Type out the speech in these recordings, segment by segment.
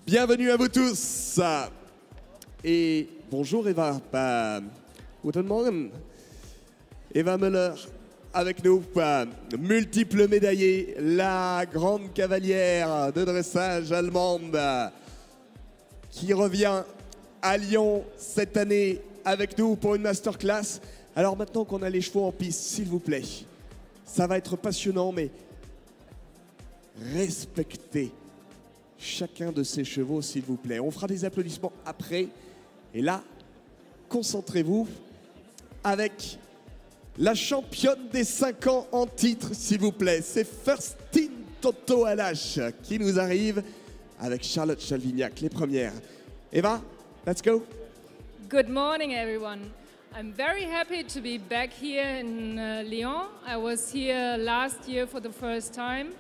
Bienvenue à vous tous. Et bonjour Eva. Guten Morgen. Eva Möller avec nous, multiple médaillée, la grande cavalière de dressage allemande qui revient à Lyon cette année avec nous pour une masterclass. Alors maintenant qu'on a les chevaux en piste, s'il vous plaît, ça va être passionnant, mais respectez chacun de ces chevaux, s'il vous plaît. On fera des applaudissements après. Et là, concentrez-vous avec la championne des 5 ans en titre, s'il vous plaît. C'est FURSTIN TOTO LH qui nous arrive avec CHALVIGNAC, les premières. Eva, let's go. Good morning, everyone. I'm very happy to be back here in Lyon. I was here last year for the first time.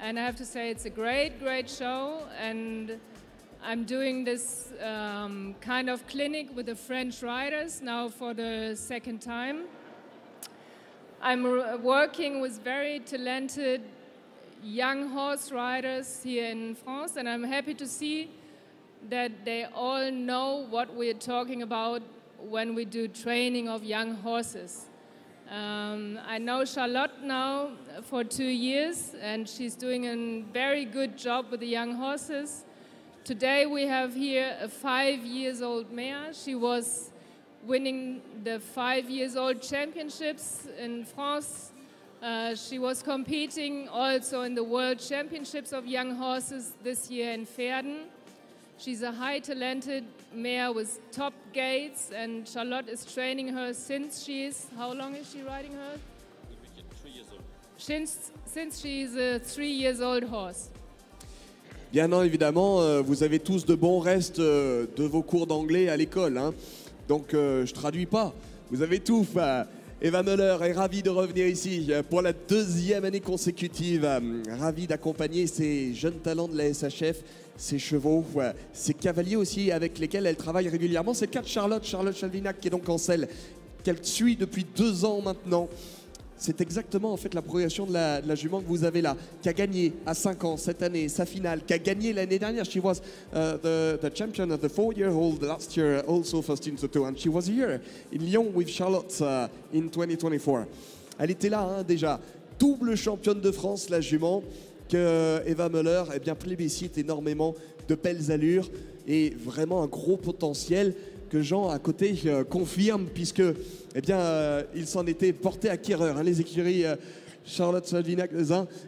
And I have to say it's a great, great show. And I'm doing this kind of clinic with the French riders now for the second time. I'm working with very talented young horse riders here in France, and I'm happy to see that they all know what we're talking about when we do training of young horses. I know Charlotte now for 2 years, and she's doing a very good job with the young horses. Today we have here a 5-year-old mare. She was winning the 5-year-old championships in France. She was competing also in the World Championships of Young Horses this year in Pferden. She's a high talented mare with top gaits, and Charlotte is training her since she's, how long is she riding her? 3 years old. Since she's a 3-year-old horse. Bien évidemment, vous avez tous de bons restes de vos cours d'anglais à l'école, hein. Donc je traduis pas, vous avez tout. Eva Möller est ravie de revenir ici pour la 2e année consécutive, ravie d'accompagner ces jeunes talents de la SHF, ces chevaux, ces cavaliers aussi avec lesquels elle travaille régulièrement. C'est le cas de Charlotte CHALVIGNAC qui est donc en selle, qu'elle suit depuis 2 ans maintenant. C'est exactement en fait la progression de la jument que vous avez là, qui a gagné à 5 ans cette année sa finale, qui a gagné l'année dernière. She was the champion of the 4-year-old last year, also FURSTIN TOTO, and she was here in Lyon with Charlotte in 2024. Elle était là hein, déjà, double championne de France la jument, que Eva Möller eh bien, plébiscite énormément, de belles allures et vraiment un gros potentiel que Jean à côté confirme, puisque eh bien, il s'en était porté acquéreur. Hein, les écuries Charlotte CHALVIGNAC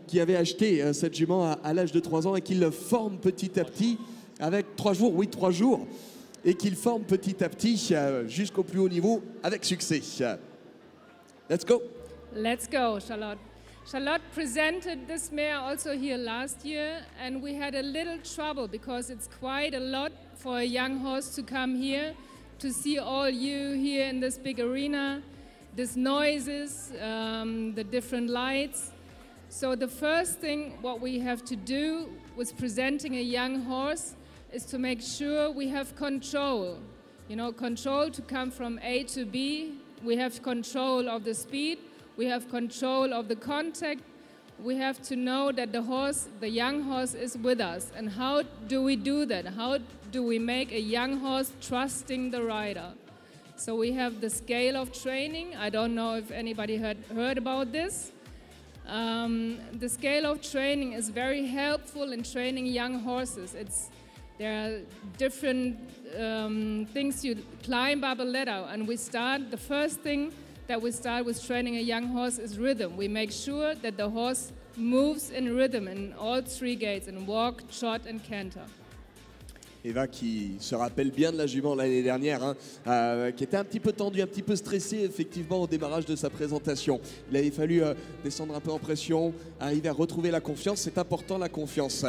qui avaient acheté cette jument à l'âge de 3 ans et qui le forment petit à petit avec 3 jours, oui 3 jours, et qu'il forme petit à petit jusqu'au plus haut niveau avec succès. Let's go. Let's go, Charlotte. Charlotte presented this mare also here last year, and we had a little trouble because it's quite a lot for a young horse to come here, to see all you here in this big arena, these noises, the different lights. So the first thing what we have to do with presenting a young horse is to make sure we have control. You know, control to come from A to B. We have control of the speed. We have control of the contact. We have to know that the horse, the young horse, is with us. And how do we do that? How do we make a young horse trusting the rider? So we have the scale of training. I don't know if anybody heard about this. The scale of training is very helpful in training young horses. There are different things you climb up a ladder, and the first thing that we start with training a young horse is rhythm. We make sure that the horse moves in rhythm in all 3 gaits, in walk, trot and canter. Eva qui se rappelle bien de la jument l'année dernière, hein, qui était un petit peu tendue, un petit peu stressée effectivement au démarrage de sa présentation. Il avait fallu descendre un peu en pression, arriver à retrouver la confiance. C'est important la confiance.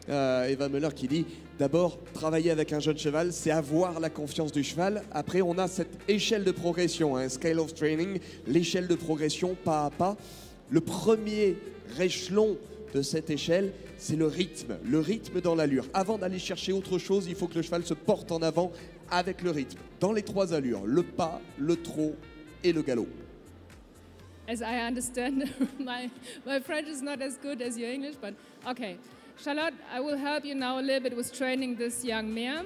Eva Möller qui dit d'abord travailler avec un jeune cheval, c'est avoir la confiance du cheval. Après on a cette échelle de progression, hein, scale of training, l'échelle de progression pas à pas. Le premier échelon de cette échelle, c'est le rythme dans l'allure. Avant d'aller chercher autre chose, il faut que le cheval se porte en avant avec le rythme, dans les 3 allures, le pas, le trot et le galop. As I understand, my French is not as good as your English, but okay. Charlotte, I will help you now a little bit with training this young mare.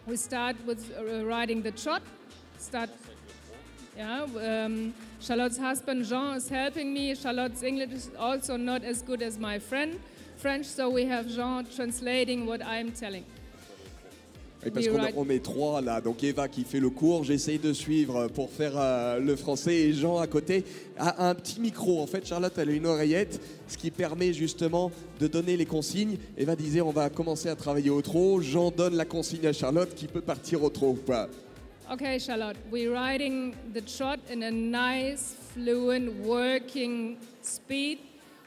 We start with riding the trot. Charlotte's husband Jean is helping me. Charlotte's English is also not as good as my French, so we have Jean translating what I'm telling. Oui, parce qu'on est trois là, donc Eva qui fait le cours, j'essaye de suivre pour faire le français et Jean à côté a un petit micro. En fait, Charlotte, elle a une oreillette, ce qui permet justement de donner les consignes. Eva disait on va commencer à travailler au trot, Jean donne la consigne à Charlotte qui peut partir au trot. Okay, Charlotte, we're riding the trot in a nice, fluent, working speed.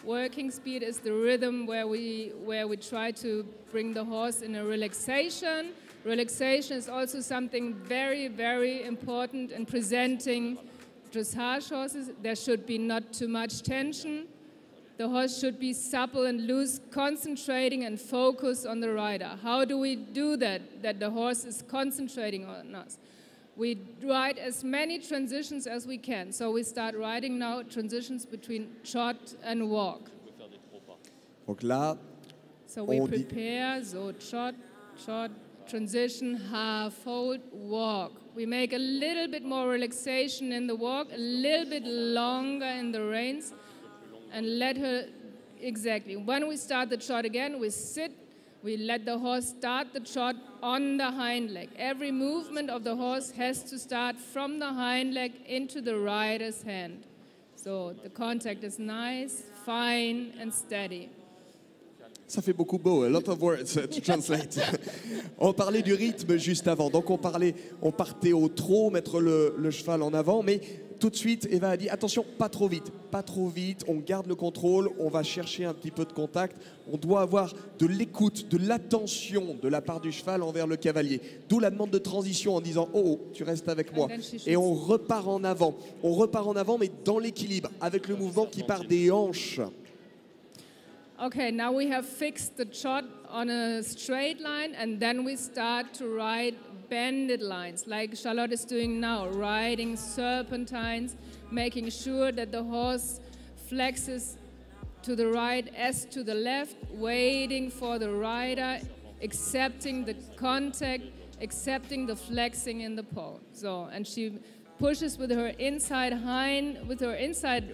Working speed is the rhythm where we try to bring the horse in a relaxation. Relaxation is also something very, very important in presenting dressage horses. There should be not too much tension. The horse should be supple and loose, concentrating and focus on the rider. How do we do that the horse is concentrating on us? We ride as many transitions as we can. So we start riding now transitions between trot and walk. Donc là, so we prepare, so trot, transition, half hold, walk. We make a little bit more relaxation in the walk, a little bit longer in the reins, and let her, exactly. When we start the trot again, we sit, we let the horse start the trot on the hind leg. Every movement of the horse has to start from the hind leg into the rider's hand. So the contact is nice, fine, and steady. Ça fait beaucoup beau, a lot of words to translate. On parlait du rythme juste avant, donc on partait au trot, mettre le cheval en avant, mais tout de suite, Eva a dit attention, pas trop vite, on garde le contrôle, on va chercher un petit peu de contact, on doit avoir de l'écoute, de l'attention de la part du cheval envers le cavalier. D'où la demande de transition en disant oh, tu restes avec moi. Et on repart en avant, mais dans l'équilibre, avec le mouvement qui part des hanches. Okay, now we have fixed the trot on a straight line, and then we start to ride bended lines, like Charlotte is doing now, riding serpentines, making sure that the horse flexes to the right as to the left, waiting for the rider, accepting the contact, accepting the flexing in the paw. So, and she pushes with her inside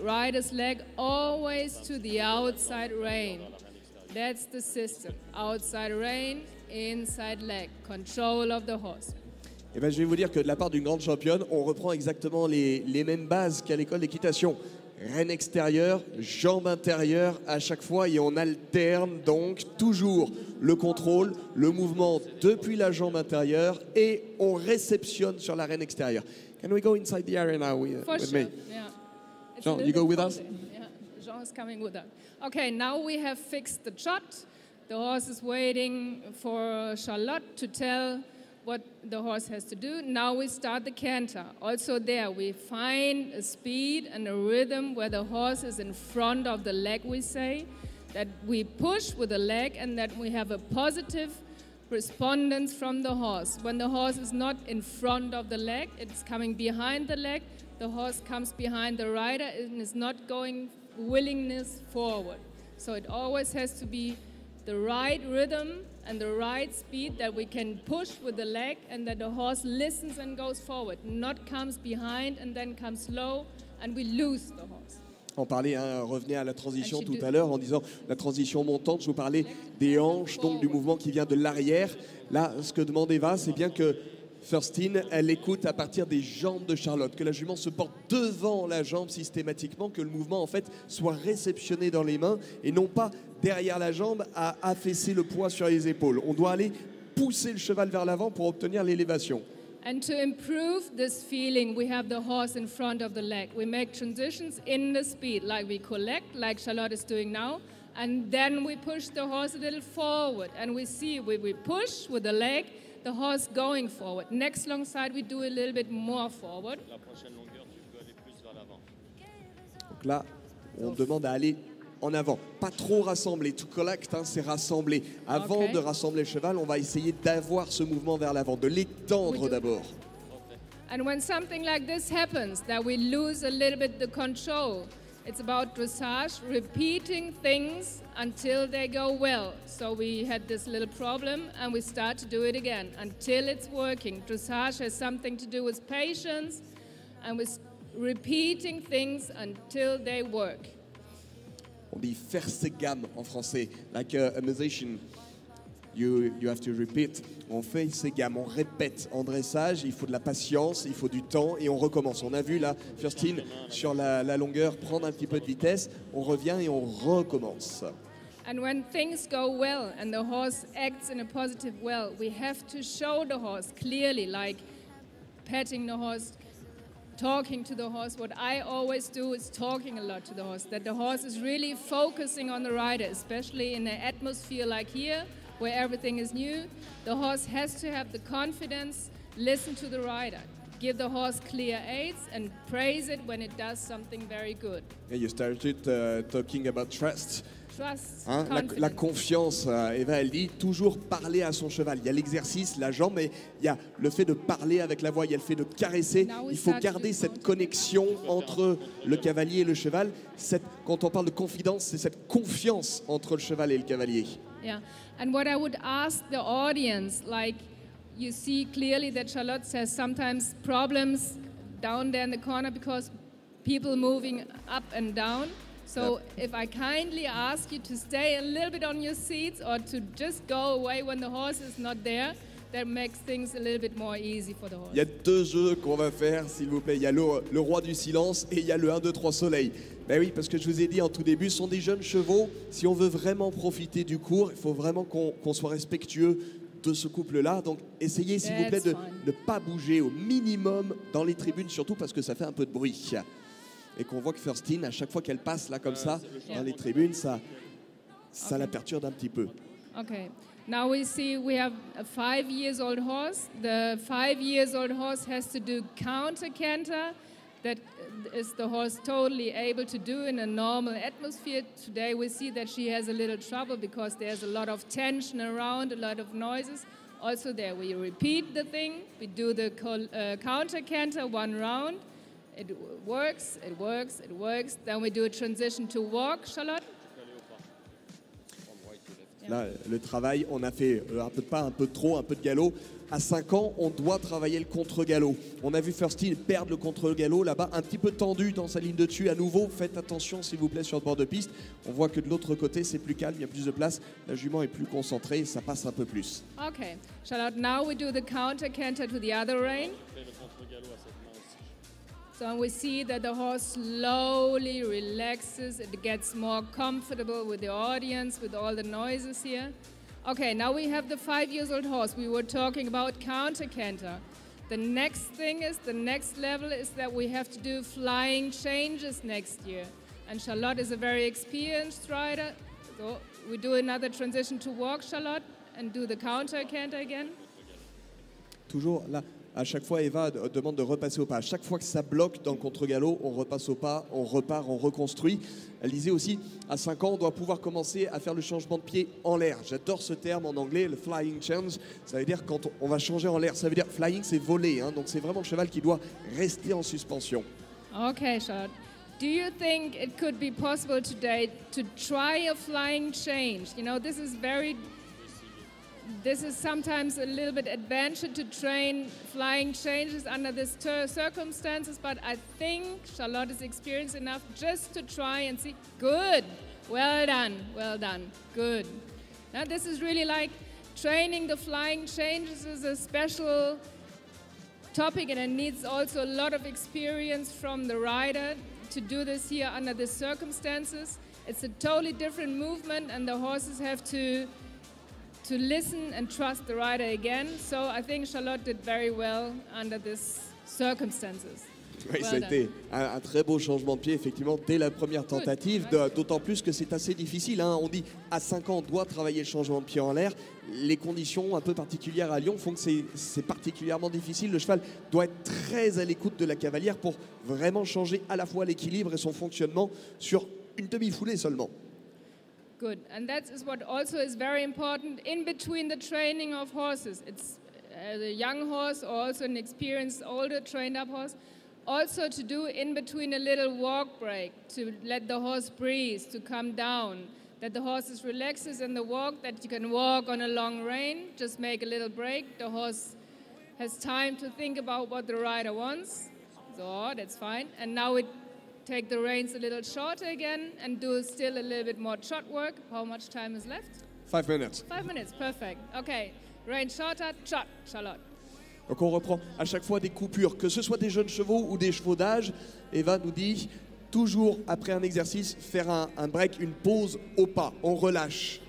rider's leg always to the outside rein. That's the system. Outside rein, inside leg. Control of the horse. Eh ben, je vais vous dire que de la part d'une grande championne, on reprend exactement les mêmes bases qu'à l'école d'équitation. Reine extérieure, jambe intérieure à chaque fois et on alterne donc toujours le contrôle, le mouvement depuis la jambe intérieure et on réceptionne sur la reine extérieure. Can we go inside the area now with sure. me? Yeah. Jean, you go with us? Yeah, Jean is coming with us. Okay, now we have fixed the trot. The horse is waiting for Charlotte to tell what the horse has to do. Now we start the canter. Also there, we find a speed and a rhythm where the horse is in front of the leg, we say, that we push with the leg and that we have a positive respondence from the horse. When the horse is not in front of the leg, it's coming behind the leg, the horse comes behind the rider and is not going willingness forward. So it always has to be the right rhythm and the right speed that we can push with the leg and that the horse listens and goes forward, not comes behind and then comes slow and we lose the horse. On parlait, revenez à la transition tout à l'heure en disant la transition montante, je vous parlais des hanches, donc du mouvement qui vient de l'arrière. Là, ce que demande Eva, c'est bien que FURSTIN, elle écoute à partir des jambes de Charlotte, que la jument se porte devant la jambe systématiquement, que le mouvement en fait soit réceptionné dans les mains et non pas derrière la jambe à affaisser le poids sur les épaules. On doit aller pousser le cheval vers l'avant pour obtenir l'élévation. And to improve this feeling, we have the horse in front of the leg. We make transitions in the speed, like we collect, like Charlotte is doing now, and then we push the horse a little forward. And we see we push with the leg, the horse going forward. Next long side, we do a little bit more forward. La prochaine longueur, tu peux aller plus vers l'avant. Donc là, on demande à aller en avant. Pas trop rassembler. To collect, c'est rassembler. Avant de rassembler le cheval, on va essayer d'avoir ce mouvement vers l'avant, de l'étendre d'abord. And when something like this happens, that we lose a little bit the control, It's about dressage, repeating things until they go well. So we had this little problem and we start to do it again until it's working. Dressage has something to do with patience and with repeating things until they work. On dit faire ses gammes en français. Like a musician, you have to repeat. On fait ses gammes, on répète. En dressage, il faut de la patience, il faut du temps et on recommence. On a vu là, FURSTIN, sur la longueur, prendre un petit peu de vitesse. On revient et on recommence. And when things go well and the horse acts in a positive way, we have to show the horse clearly, like petting the horse, talking to the horse. What I always do is talking a lot to the horse, that the horse is really focusing on the rider, especially in an atmosphere like here, where everything is new. The horse has to have the confidence, listen to the rider, give the horse clear aids and praise it when it does something very good. Yeah, you started talking about trust. Trust, Hein, la confiance, Eva, elle dit toujours parler à son cheval. Il y a l'exercice, la jambe, mais il y a le fait de parler avec la voix, il y a le fait de caresser. Il faut garder cette connexion entre le cavalier et le cheval. Quand on parle de confidence, c'est cette confiance entre le cheval et le cavalier. Yeah, and what I would ask the audience, like you see clearly that Charlotte has sometimes problems down there in the corner because people moving up and down. So if I kindly ask you to stay a little bit on your seats or to just go away when the horse is not there, that makes things a little bit more easy for the horse. Il y a deux jeux qu'on va faire, s'il vous plaît. Il y a le roi du silence et il y a le 1, 2, 3 soleil. Ben oui, parce que je vous ai dit en tout début, ce sont des jeunes chevaux. Si on veut vraiment profiter du cours, il faut vraiment qu'on soit respectueux de ce couple-là. Donc essayez, s'il vous plaît, de ne pas bouger au minimum dans les tribunes, surtout parce que ça fait un peu de bruit. Et qu'on voit que FURSTIN, à chaque fois qu'elle passe là comme ça, dans les tribunes, ça la perturbe un petit peu. Okay. Now we see we have a 5-year-old horse. The 5-year-old horse has to do counter canter. That is the horse totally able to do in a normal atmosphere. Today we see that she has a little trouble because there's a lot of tension around, a lot of noises. Also there we repeat the thing. We do the counter canter 1 round. It works, it works, it works. Then we do a transition to walk, Charlotte. Là, le travail, on a fait un peu de pas, un peu de trop, un peu de galop. À 5 ans, on doit travailler le contre-galop. On a vu FURSTIN perdre le contre-galop là-bas, un petit peu tendu dans sa ligne de dessus. À nouveau, faites attention, s'il vous plaît, sur le bord de piste. On voit que de l'autre côté, c'est plus calme, il y a plus de place. La jument est plus concentrée, ça passe un peu plus. Okay, Charlotte, now we do the counter canter to the other rein. So we see that the horse slowly relaxes, it gets more comfortable with the audience, with all the noises here. Okay, now we have the 5-year-old horse. We were talking about counter canter. The next thing is, the next level is that we have to do flying changes next year. And Charlotte is a very experienced rider. So we do another transition to walk, Charlotte, and do the counter canter again. Toujours là. À chaque fois, Eva demande de repasser au pas. À chaque fois que ça bloque dans le contre-galop, on repasse au pas, on repart, on reconstruit. Elle disait aussi, à 5 ans, on doit pouvoir commencer à faire le changement de pied en l'air. J'adore ce terme en anglais, le flying change. Ça veut dire quand on va changer en l'air. Ça veut dire flying, c'est voler. Hein, donc c'est vraiment le cheval qui doit rester en suspension. Okay, Charlotte. Do you think it could be possible today to try a flying change? You know, this is sometimes a little bit adventure to train flying changes under these circumstances, but I think Charlotte is experienced enough just to try and see. Good, well done, good. Now this is really like training the flying changes is a special topic, and it needs also a lot of experience from the rider to do this here under these circumstances. It's a totally different movement, and the horses have to listen and trust the rider again. So I think Charlotte did very well under these circumstances. Oui, ça a été un très beau changement de pied, effectivement, dès la première tentative, d'autant plus que c'est assez difficile. Hein. On dit à 5 ans, on doit travailler le changement de pied en l'air. Les conditions un peu particulières à Lyon font que c'est particulièrement difficile. Le cheval doit être très à l'écoute de la cavalière pour vraiment changer à la fois l'équilibre et son fonctionnement sur une demi-foulée seulement. Good, and that is what also is very important in between the training of horses. It's a young horse or also an experienced, older, trained-up horse. Also to do in between a little walk break, to let the horse breathe, to come down, that the horse relaxes in the walk, that you can walk on a long rein, just make a little break. The horse has time to think about what the rider wants. So that's fine. And now we take the reins a little shorter again and do still a little bit more trot work. How much time is left? 5 minutes. 5 minutes, perfect. Okay, rein shorter, trot, Charlotte. Donc on reprend à chaque fois des coupures, que ce soit des jeunes chevaux ou des chevaux d'âge. Eva nous dit, toujours après un exercice, faire un break, une pause au pas, on relâche.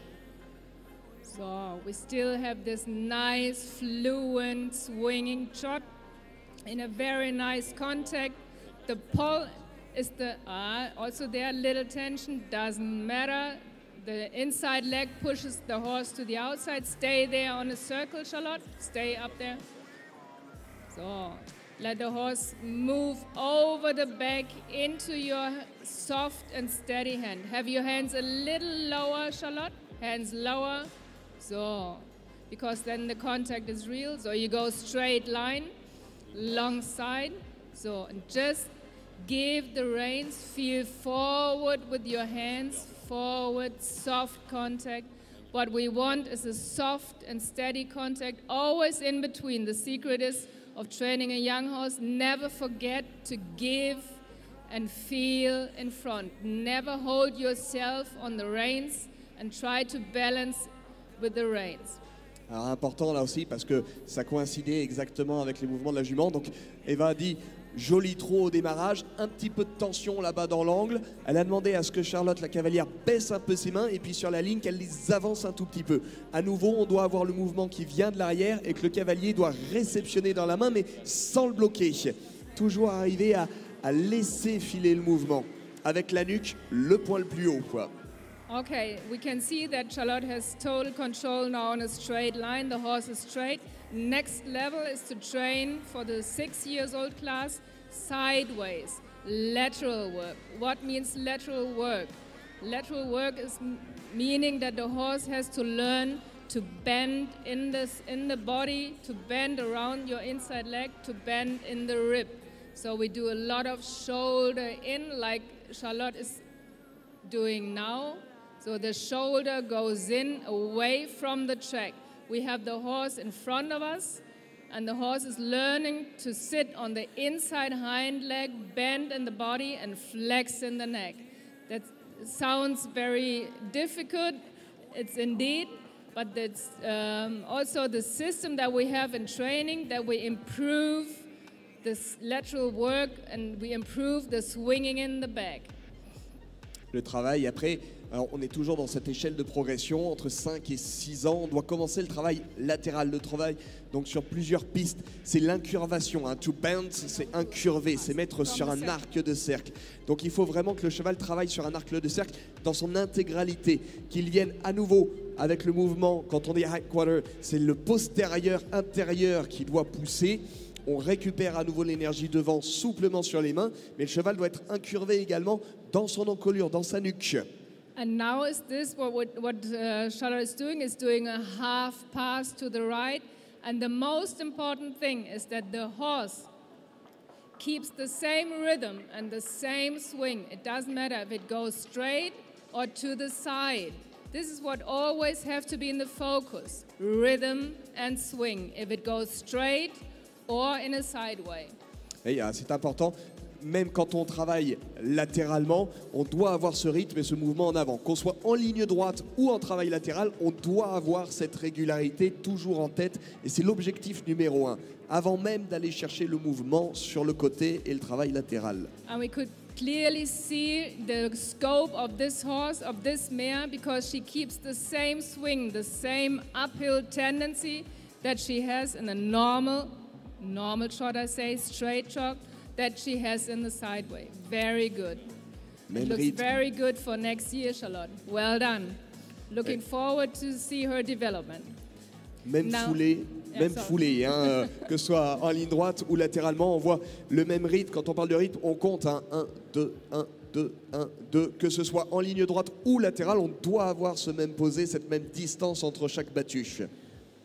So we still have this nice, fluent, swinging trot in a very nice contact. The pull is also there, little tension, doesn't matter. The inside leg pushes the horse to the outside. Stay there on a circle, Charlotte. Stay up there. So let the horse move over the back into your soft and steady hand. Have your hands a little lower, Charlotte. Hands lower. So, because then the contact is real. So you go straight line, long side. So, and just give the reins, feel forward with your hands, forward, soft contact. What we want is a soft and steady contact, always in between. The secret is of training a young horse, never forget to give and feel in front. Never hold yourself on the reins and try to balance with the reins. Alors important là aussi parce que ça coïncidait exactement avec les mouvements de la jument. Donc Eva a dit joli trot au démarrage, un petit peu de tension là-bas dans l'angle. Elle a demandé à ce que Charlotte, la cavalière, baisse un peu ses mains et puis sur la ligne qu'elle les avance un tout petit peu. À nouveau, on doit avoir le mouvement qui vient de l'arrière et que le cavalier doit réceptionner dans la main mais sans le bloquer. Toujours arriver à laisser filer le mouvement avec la nuque, le point le plus haut, quoi. Okay, we can see that Charlotte has total control now on a straight line. The horse is straight. Next level is to train for the 6-year-old class sideways, lateral work. What means lateral work? Lateral work is meaning that the horse has to learn to bend in the body, to bend around your inside leg, to bend in the rib. So we do a lot of shoulder in, like Charlotte is doing now. So the shoulder goes in, away from the track. We have the horse in front of us, and the horse is learning to sit on the inside hind leg, bend in the body, and flex in the neck. That sounds very difficult. It's indeed, but it's also the system that we have in training, that we improve this lateral work and we improve the swinging in the back. Le travail après, alors on est toujours dans cette échelle de progression entre 5 et 6 ans, on doit commencer le travail latéral, le travail donc sur plusieurs pistes, c'est l'incurvation, hein. To bend, c'est incurver, c'est mettre sur un arc de cercle. Donc il faut vraiment que le cheval travaille sur un arc de cercle dans son intégralité, qu'il vienne à nouveau avec le mouvement, quand on dit high quarter, c'est le postérieur intérieur qui doit pousser. On récupère à nouveau l'énergie devant souplement sur les mains, mais le cheval doit être incurvé également dans son encolure, dans sa nuque. And now is this what Charlotte is doing a half pass to the right. And the most important thing is that the horse keeps the same rhythm and the same swing. It doesn't matter if it goes straight or to the side. This is what always have to be in the focus, rhythm and swing. If it goes straight or in a sideway. Et c'est important, même quand on travaille latéralement, on doit avoir ce rythme et ce mouvement en avant. Qu'on soit en ligne droite ou en travail latéral, on doit avoir cette régularité toujours en tête. Et c'est l'objectif numéro 1, avant même d'aller chercher le mouvement sur le côté et le travail latéral. And we could clearly see the scope of this horse, of this mare, because she keeps the same swing, the same uphill tendency that she has in a normal trot, I say, straight trot, that she has in the sideway. Very good. It looks very good for next year, Charlotte. Well done. Looking forward to see her development. Même foulée, hein, que ce soit en ligne droite ou latéralement, on voit le même rythme. Quand on parle de rythme, on compte 1, 2, 1, 2, 1, 2. Que ce soit en ligne droite ou latérale, on doit avoir ce même posé, cette même distance entre chaque battu.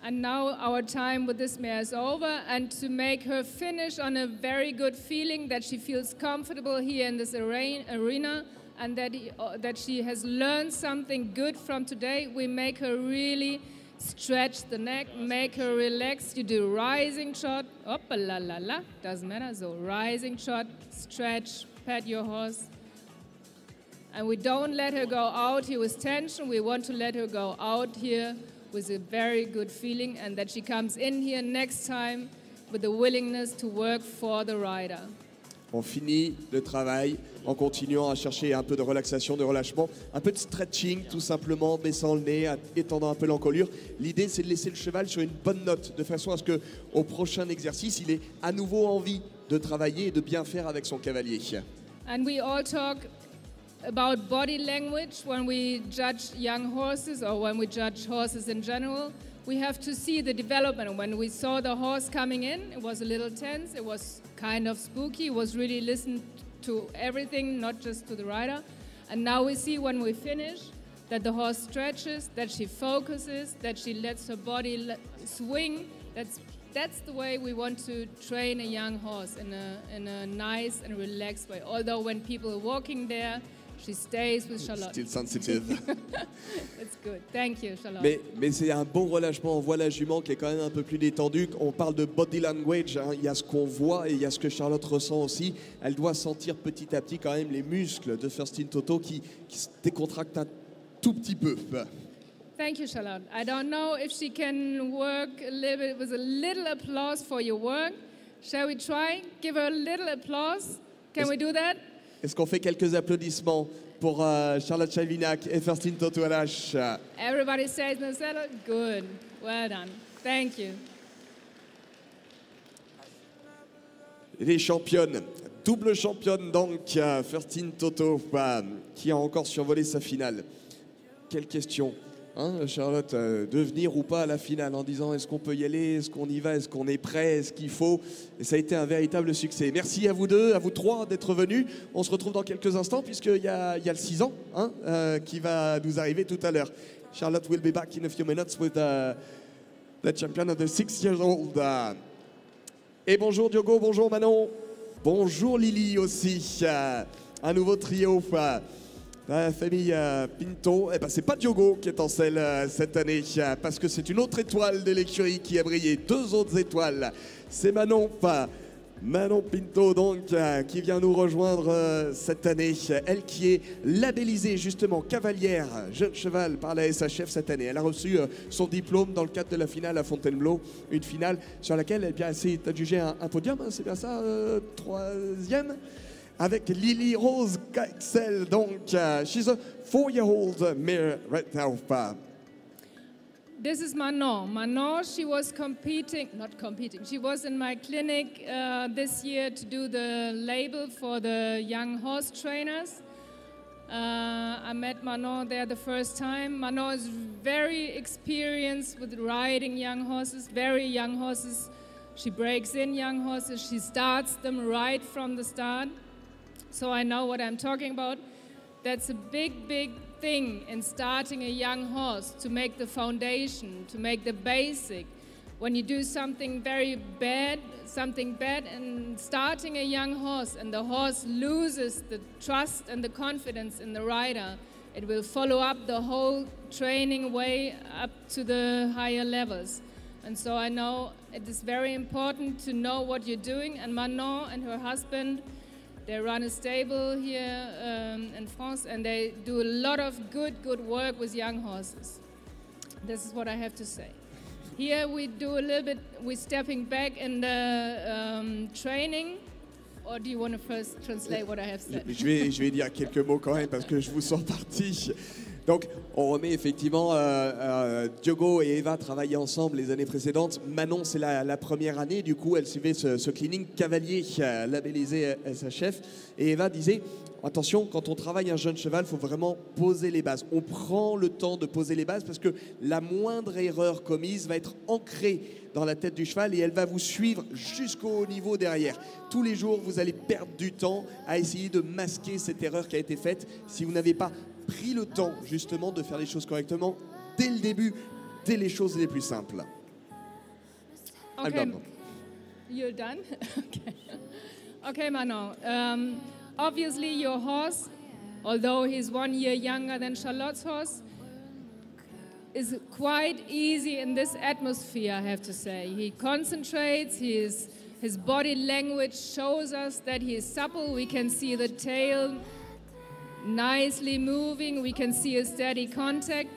And now our time with this mare is over, and to make her finish on a very good feeling that she feels comfortable here in this arena and that she has learned something good from today, we make her really stretch the neck, make her relax. You do rising trot, la la la, doesn't matter. So rising trot, stretch, pat your horse. And we don't let her go out here with tension. We want to let her go out here with a very good feeling, and that she comes in here next time with the willingness to work for the rider. On finit le travail en continuant à chercher un peu de relaxation, de relâchement, un peu de stretching tout simplement, baissant le nez, étendant un peu l'encolure. L'idée, c'est de laisser le cheval sur une bonne note, de façon à ce qu'au prochain exercice, il ait à nouveau envie de travailler et de bien faire avec son cavalier. And we all talk about body language when we judge young horses or when we judge horses in general. We have to see the development. When we saw the horse coming in, it was a little tense, it was kind of spooky, it was really listened to everything, not just to the rider. And now we see when we finish that the horse stretches, that she focuses, that she lets her body swing. That's the way we want to train a young horse, in a nice and relaxed way. Although when people are walking there, she stays with Charlotte. Still sensitive. That's good. Thank you, Charlotte. Mais c'est un bon relâchement. On voit la jument qui est quand même un peu plus détendue. On parle de body language. Hein. Il y a ce qu'on voit et il y a ce que Charlotte ressent aussi. Elle doit sentir petit à petit quand même les muscles de FURSTIN TOTO qui se décontractent un tout petit peu. Thank you, Charlotte. I don't know if she can work a little bit with a little applause for your work. Shall we try? Give her a little applause. Can we do that? Est-ce qu'on fait quelques applaudissements pour Charlotte CHALVIGNAC et FURSTIN TOTO LH? Everybody says no settle. Good. Well done. Thank you. Les championnes, double championne donc, FURSTIN TOTO, qui a encore survolé sa finale. Quelle question, hein, Charlotte, de venir ou pas à la finale en disant est-ce qu'on peut y aller, est-ce qu'on y va, est-ce qu'on est prêt, est-ce qu'il faut? Et ça a été un véritable succès. Merci à vous deux, à vous trois d'être venus. On se retrouve dans quelques instants puisqu'il y a le 6 ans hein, qui va nous arriver tout à l'heure. Charlotte will be back in a few minutes with the champion of the 6 years old. Et bonjour Diogo, bonjour Manon, bonjour Lily aussi. Un nouveau trio. La famille Pinto, eh ben c'est pas Diogo qui est en selle cette année, parce que c'est une autre étoile de l'écurie qui a brillé, 2 autres étoiles. C'est Manon Pinto donc, qui vient nous rejoindre cette année. Elle qui est labellisée justement Cavalière, jeune cheval par la SHF cette année. Elle a reçu son diplôme dans le cadre de la finale à Fontainebleau, une finale sur laquelle elle s'est adjugée un podium, hein, c'est bien ça, 3e avec Lily ROSE KXL, donc she's a 4-year-old mare right now. This is Manon. Manon, she was she was in my clinic this year to do the label for the young horse trainers. I met Manon there the first time. Manon is very experienced with riding young horses, very young horses. She breaks in young horses, she starts them right from the start. So I know what I'm talking about. That's a big, big thing in starting a young horse, to make the foundation, to make the basic. When you do something bad in starting a young horse, and the horse loses the trust and the confidence in the rider, it will follow up the whole training way up to the higher levels. And so I know it is very important to know what you're doing, and Manon and her husband, they run a stable here in France, and they do a lot of good work with young horses. This is what I have to say. Here we do a little bit, we're stepping back in the training. Or do you want to first translate what I have said? Je vais dire quelques mots quand même parce que je vous sens parti. Donc, on remet effectivement, Diogo et Eva travaillaient ensemble les années précédentes. Manon, c'est la première année, du coup, elle suivait ce cleaning Cavalier, Labelisée SHF. Et Eva disait, attention, quand on travaille un jeune cheval, il faut vraiment poser les bases. On prend le temps de poser les bases parce que la moindre erreur commise va être ancrée dans la tête du cheval et elle va vous suivre jusqu'au niveau derrière. Tous les jours, vous allez perdre du temps à essayer de masquer cette erreur qui a été faite si vous n'avez pas pris le temps justement de faire les choses correctement dès le début, dès les choses les plus simples. I'm Okay, done. you're done? Okay. Okay, Manon. Obviously, your horse, although he's 1 year younger than Charlotte's horse, is quite easy in this atmosphere, I have to say. He concentrates, his body language shows us that he is supple. We can see the tail nicely moving. We can see a steady contact.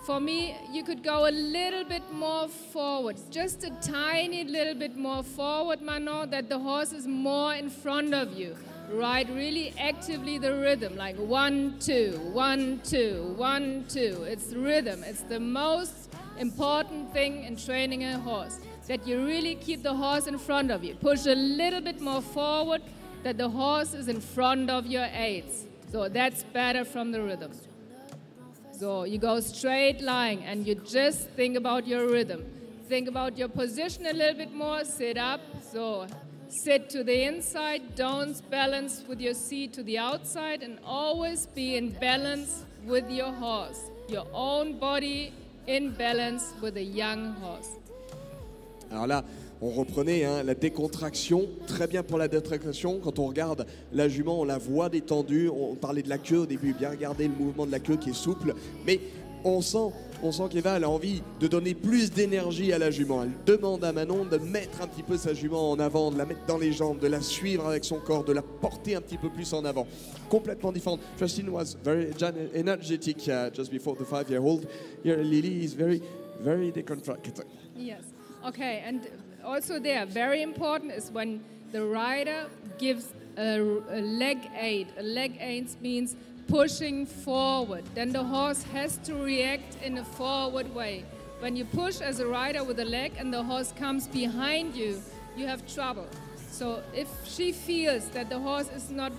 For me, you could go a little bit more forward, just a tiny little bit more forward, Manon, that the horse is more in front of you. Ride really actively the rhythm, like 1, 2, 1, 2, 1, 2. It's rhythm. It's the most important thing in training a horse, that you really keep the horse in front of you. Push a little bit more forward, that the horse is in front of your aids. So that's better from the rhythm. So you go straight line and you just think about your rhythm. Think about your position a little bit more, sit up. So sit to the inside, don't balance with your seat to the outside, and always be in balance with your horse. Your own body in balance with a young horse. Alors là, on reprenait hein, la décontraction, très bien pour la décontraction. Quand on regarde la jument, on la voit détendue. On parlait de la queue au début, bien regarder le mouvement de la queue qui est souple. Mais on sent qu'Eva elle a envie de donner plus d'énergie à la jument. Elle demande à Manon de mettre un petit peu sa jument en avant, de la mettre dans les jambes, de la suivre avec son corps, de la porter un petit peu plus en avant. Complètement différente. Justin was very energetic just before the 5-year-old. Here Lily is very, very decontracted. Yes. Okay, and also there, very important is when the rider gives a leg aid. A leg aid means pushing forward. Then the horse has to react in a forward way. When you push as a rider with a leg and the horse comes behind you, you have trouble. So if she feels that the horse is not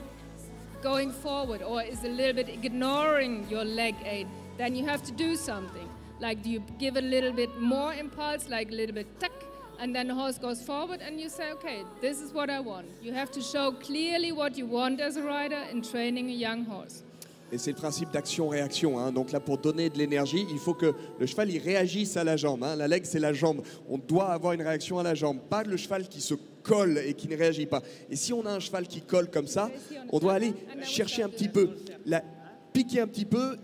going forward or is a little bit ignoring your leg aid, then you have to do something. Like, do you give a little bit more impulse, like a little bit tuck, and then the horse goes forward and you say, okay, this is what I want. You have to show clearly what you want as a rider in training a young horse. Et c'est le principe d'action-réaction. Hein. Donc là, pour donner de l'énergie, il faut que le cheval il réagisse à la jambe. Hein. La leg, c'est la jambe. On doit avoir une réaction à la jambe. Pas le cheval qui se colle et qui ne réagit pas. Et si on a un cheval qui colle comme ça, on doit aller chercher un petit peu, piquer un petit peu,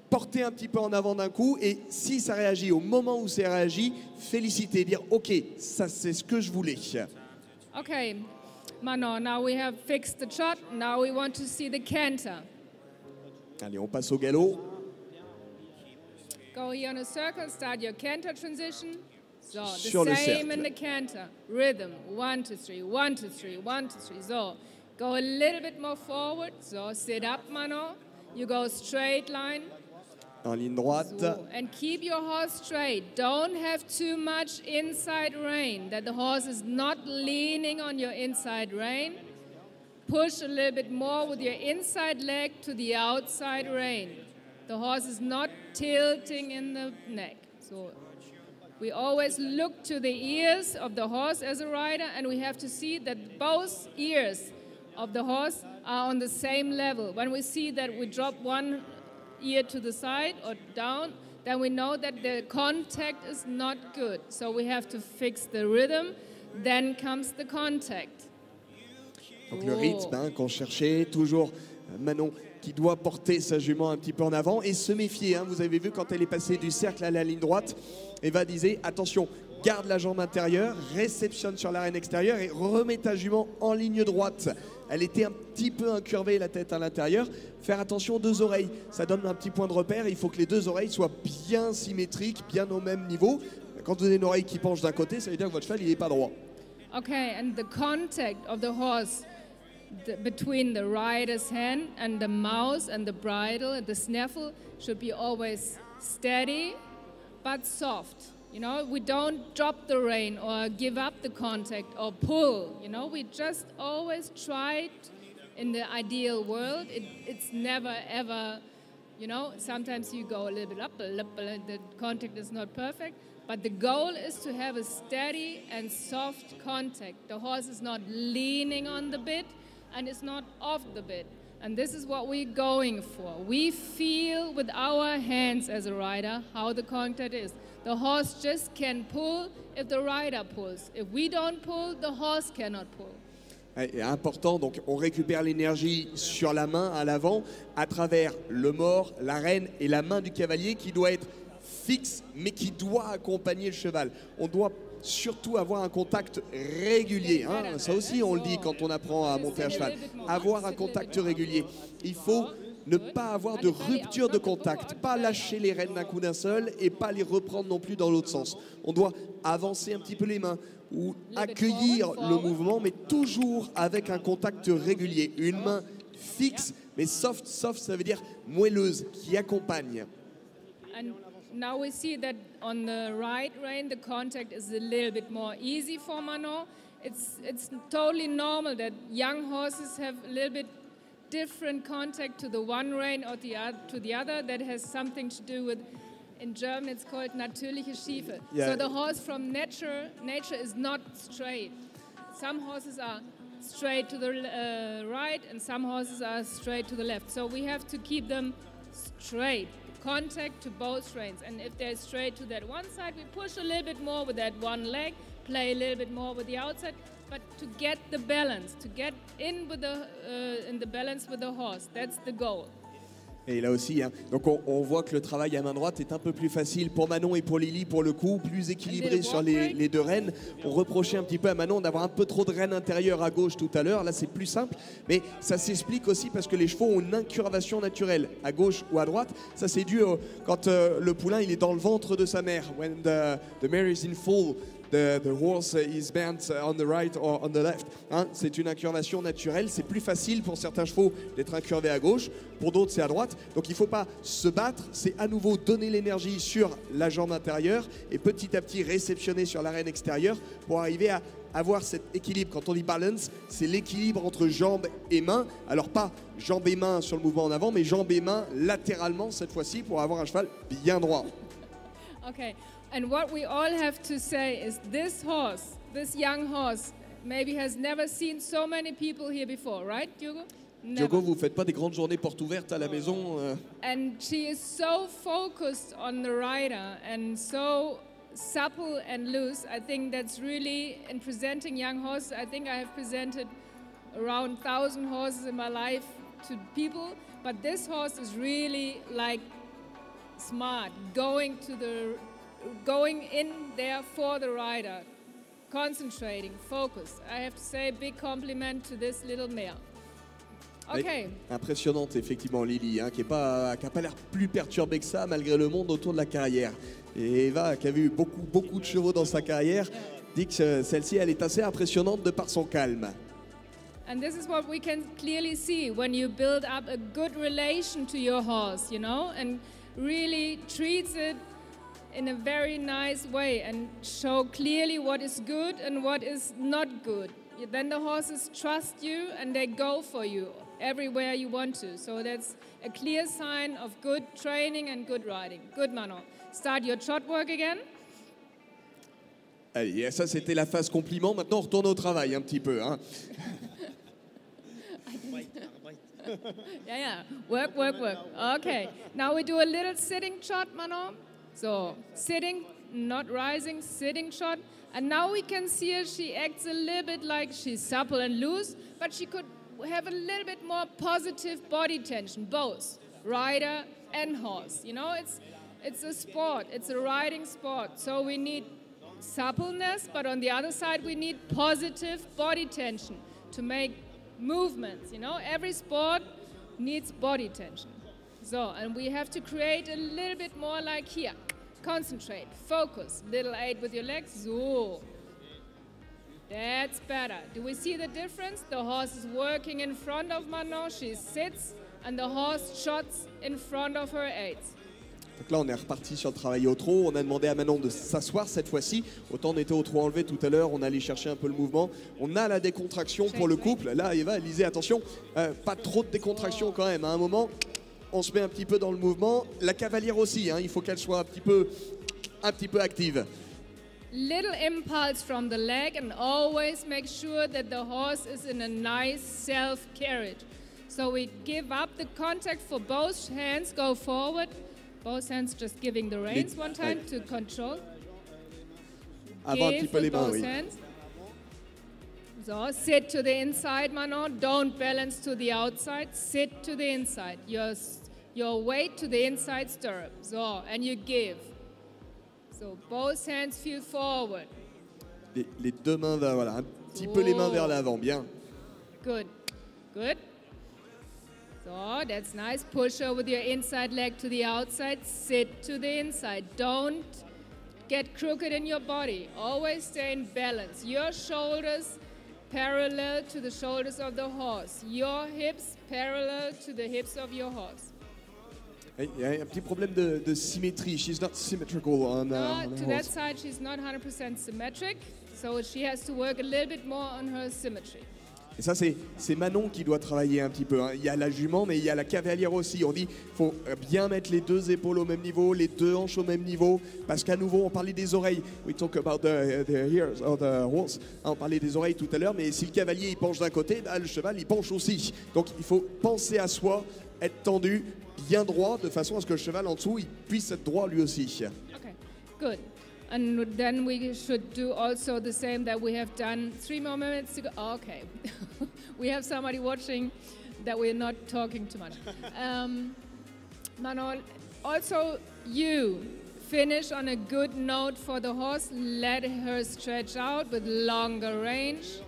porter un petit peu en avant d'un coup. Et si ça réagit au moment où ça réagit, féliciter, dire « Ok, ça c'est ce que je voulais ». Okay, Manon, now we have fixed the trot. Now we want to see the canter. Allez, on passe au galop. Go here on a circle, start your canter transition. So Sur the le same cercle. in the canter. Rhythm, 1, 2, 3, 1, 2, 3, 1, 2, 3. So go a little bit more forward. So sit up, Manon. You go straight line. En ligne droite. So, and keep your horse straight. Don't have too much inside rein, that the horse is not leaning on your inside rein. Push a little bit more with your inside leg to the outside rein. The horse is not tilting in the neck. So we always look to the ears of the horse as a rider, and we have to see that both ears of the horse are on the same level. When we see that we drop one ear to the side or down, then we know that the contact is not good. So we have to fix the rhythm, then comes the contact. Donc le rythme hein, qu'on cherchait, toujours Manon qui doit porter sa jument un petit peu en avant et se méfier. Hein, vous avez vu quand elle est passée du cercle à la ligne droite, Eva disait attention, garde la jambe intérieure, réceptionne sur l'arène extérieure et remets ta jument en ligne droite. Elle était un petit peu incurvée, la tête à l'intérieur. Faire attention aux deux oreilles, ça donne un petit point de repère. Il faut que les deux oreilles soient bien symétriques, bien au même niveau. Quand vous avez une oreille qui penche d'un côté, ça veut dire que votre cheval il n'est pas droit. Okay, and the contact of the horse between the rider's hand and the mouth and the bridle and the snaffle should be always steady but soft. You know, we don't drop the rein or give up the contact or pull. You know, we just always try in the ideal world. It's never ever, you know, sometimes you go a little bit up, the contact is not perfect. But the goal is to have a steady and soft contact. The horse is not leaning on the bit and it's not off the bit. And this is what we're going for. We feel with our hands as a rider how the contact is. The horse just can pull if the rider pulls. If we don't pull, the horse cannot pull. Et important, donc on récupère l'énergie sur la main à l'avant à travers le mors, la rêne et la main du cavalier qui doit être fixe mais qui doit accompagner le cheval. On doit surtout avoir un contact régulier. Hein. Ça aussi on le dit quand on apprend à monter à cheval. Avoir un contact régulier. Il faut ne pas avoir de rupture de contact, pas lâcher les rênes d'un coup d'un seul et pas les reprendre non plus dans l'autre sens. On doit avancer un petit peu les mains ou accueillir le mouvement, mais toujours avec un contact régulier. Une main fixe, mais soft, soft, ça veut dire moelleuse, qui accompagne. And now we see that on the right rein, the contact is a little bit more easy for Manon. It's totally normal that young horses have a little bit different contact to the one rein or to the other. That has something to do with, in German it's called natürliche Schiefe. Yeah. So the horse from nature is not straight. Some horses are straight to the right and some horses are straight to the left. So we have to keep them straight, contact to both reins. And if they're straight to that one side, we push a little bit more with that one leg, play a little bit more with the outside, but to get the balance, to get in the balance with the horse, that's the goal. Et là aussi, hein. Donc on voit que le travail à main droite est un peu plus facile pour Manon et pour Lily pour le coup, plus équilibré sur les deux rênes. On reprochait un petit peu à Manon d'avoir un peu trop de rênes intérieures à gauche tout à l'heure. Là c'est plus simple, mais ça s'explique aussi parce que les chevaux ont une incurvation naturelle à gauche ou à droite. Ça c'est dû quand le poulain il est dans le ventre de sa mère. When the mare is in full, the horse is bent on the right or on the left. Hein, c'est une incurvation naturelle. C'est plus facile pour certains chevaux d'être incurvés à gauche, pour d'autres c'est à droite. Donc il ne faut pas se battre, c'est à nouveau donner l'énergie sur la jambe intérieure et petit à petit réceptionner sur la reine extérieure pour arriver à avoir cet équilibre. Quand on dit balance, c'est l'équilibre entre jambes et mains. Alors pas jambes et mains sur le mouvement en avant, mais jambes et mains latéralement cette fois-ci pour avoir un cheval bien droit. Okay. And what we all have to say is this horse, this young horse, maybe has never seen so many people here before, right, Diogo? Diogo, vous ne faites pas des grandes journées portes ouvertes à la maison And she is so focused on the rider and so supple and loose. I think that's really, in presenting young horses, I think I have presented around 1,000 horses in my life to people, but this horse is really like smart, going in there for the rider, concentrating, focused. I have to say a big compliment to this little mare. Okay. Impressionnante effectivement Lily, hein, qui n'a pas l'air plus perturbée que ça malgré le monde autour de la carrière. Et Eva, qui a vu beaucoup de chevaux dans sa carrière, dit que celle-ci elle est assez impressionnante de par son calme. And this is what we can clearly see when you build up a good relation to your horse, you know, and really treats it in a very nice way and show clearly what is good and what is not good. Then the horses trust you and they go for you everywhere you want to. So that's a clear sign of good training and good riding. Good, Manon. Start your trot work again. Allez, ça c'était la phase compliment. Maintenant on retourne au travail un petit peu. Hein. Yeah. Work. Okay. Now we do a little sitting trot, Manon. So sitting, not rising, sitting trot. And now we can see her, she acts a little bit like she's supple and loose, but she could have a little bit more positive body tension, both rider and horse. You know, it's a sport, it's a riding sport. So we need suppleness, but on the other side we need positive body tension to make movements. You know, every sport needs body tension. So, and we have to create a little bit more like here. Concentrate, focus, little aid with your legs. So, that's better. Do we see the difference? The horse is working in front of Manon, she sits, and the horse trots in front of her aids. Donc là, on est reparti sur le travail au trot. On a demandé à Manon de s'asseoir cette fois-ci. Autant on était au trot enlevé tout à l'heure, on allait chercher un peu le mouvement. On a la décontraction pour le couple. Là, Eva, Lisée, attention, pas trop de décontraction quand même. À un moment, on se met un petit peu dans le mouvement. La cavalière aussi, hein, il faut qu'elle soit un petit peu active. Little impulse from the leg and always make sure that the horse is in a nice self-carriage. So we give up the contact for both hands, go forward, both hands just giving the reins one time to control. Avant un petit Give peu les with mains, both oui. hands. So, sit to the inside, Manon. Don't balance to the outside. Sit to the inside. Your weight to the inside stirrup. So, and you give. So, both hands feel forward. Les deux mains vers, voilà, un petit peu les mains vers l'avant, bien. Good, good. So, that's nice. Push over with your inside leg to the outside. Sit to the inside. Don't get crooked in your body. Always stay in balance. Your shoulders parallel to the shoulders of the horse. Your hips parallel to the hips of your horse. Il y a un petit problème de symétrie. She's not symmetrical on her To that horse. side, she's not 100% symmetric, so she has to work a little bit more on her symmetry. Et ça, c'est Manon qui doit travailler un petit peu, hein. Il y a la jument, mais il y a la cavalière aussi. On dit qu'il faut bien mettre les deux épaules au même niveau, les deux hanches au même niveau, parce qu'à nouveau, on parlait des oreilles. We talk about the ears of the horse. On parlait des oreilles tout à l'heure, mais si le cavalier il penche d'un côté, bah, le cheval il penche aussi. Donc il faut penser à soi, être tendu, bien droit, de façon à ce que le cheval en dessous il puisse être droit lui aussi. Okay, good. And then we should do also the same that we have done 3 more minutes to go. Okay, we have somebody watching that we're not talking too much. Manon, also you finish on a good note for the horse. Let her stretch out with longer reins.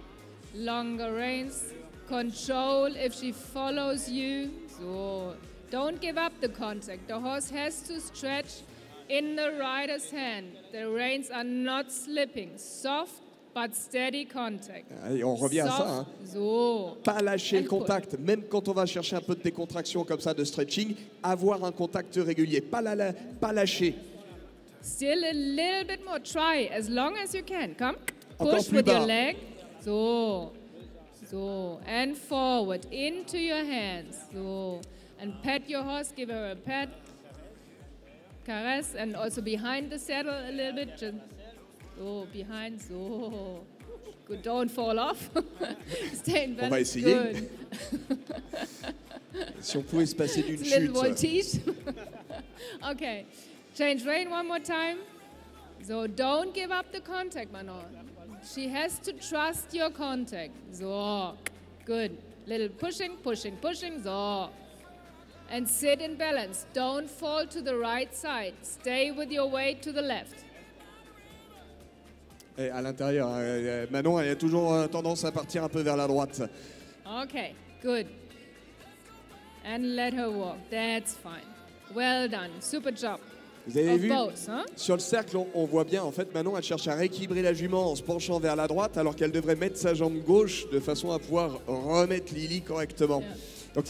Control if she follows you. So don't give up the contact. The horse has to stretch in the rider's hand. The reins are not slipping. Soft but steady contact. Et on revient à ça, hein. So. Pas lâcher le And pull. contact, même quand on va chercher un peu de décontraction comme ça, de stretching, avoir un contact régulier, pas lâcher. Still a little bit more. Try as long as you can. Come. Encore Push plus with your bas. leg. So. And forward into your hands. So. And pat your horse. Give her a pat. Caress. And also behind the saddle a little bit. Just, so, behind. So. Good. Don't fall off. Stay in balance. On va essayer. Good. Si on pouvait se passer d'une It's a little chute. voltige. Okay. Change rein one more time. So don't give up the contact, Manon. She has to trust your contact. So, good. Little pushing. So. And sit in balance. Don't fall to the right side. Stay with your weight to the left. Et à l'intérieur, hein, Manon, elle a toujours tendance à partir un peu vers la droite. Okay, good. And let her walk. That's fine. Well done. Super job. Vous avez Of vu, both, hein? sur le cercle, on voit bien, en fait, Manon, elle cherche à rééquilibrer la jument en se penchant vers la droite, alors qu'elle devrait mettre sa jambe gauche de façon à pouvoir remettre Lily correctement. Yeah. Donc,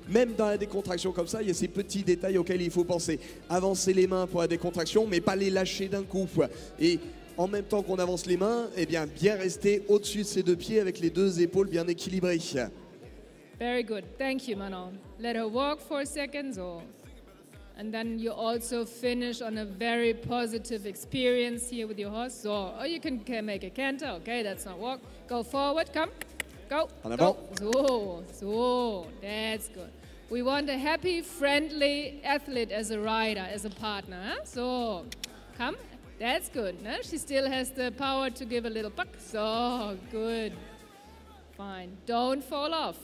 même dans la décontraction comme ça, il y a ces petits détails auxquels il faut penser. Avancer les mains pour la décontraction, mais pas les lâcher d'un coup. Et en même temps qu'on avance les mains, eh bien rester au-dessus de ses deux pieds avec les deux épaules bien équilibrées. Very good. Thank you, Manon. Let her walk for a second. So. And then you also finish on a very positive experience here with your horse. So, or you can make a canter. Okay, that's not walk. Go forward. Come. Go. En avant. So. That's good. We want a happy, friendly athlete as a rider, as a partner. Huh? So, come. That's good. No? She still has the power to give a little buck. So, good. Fine. Don't fall off.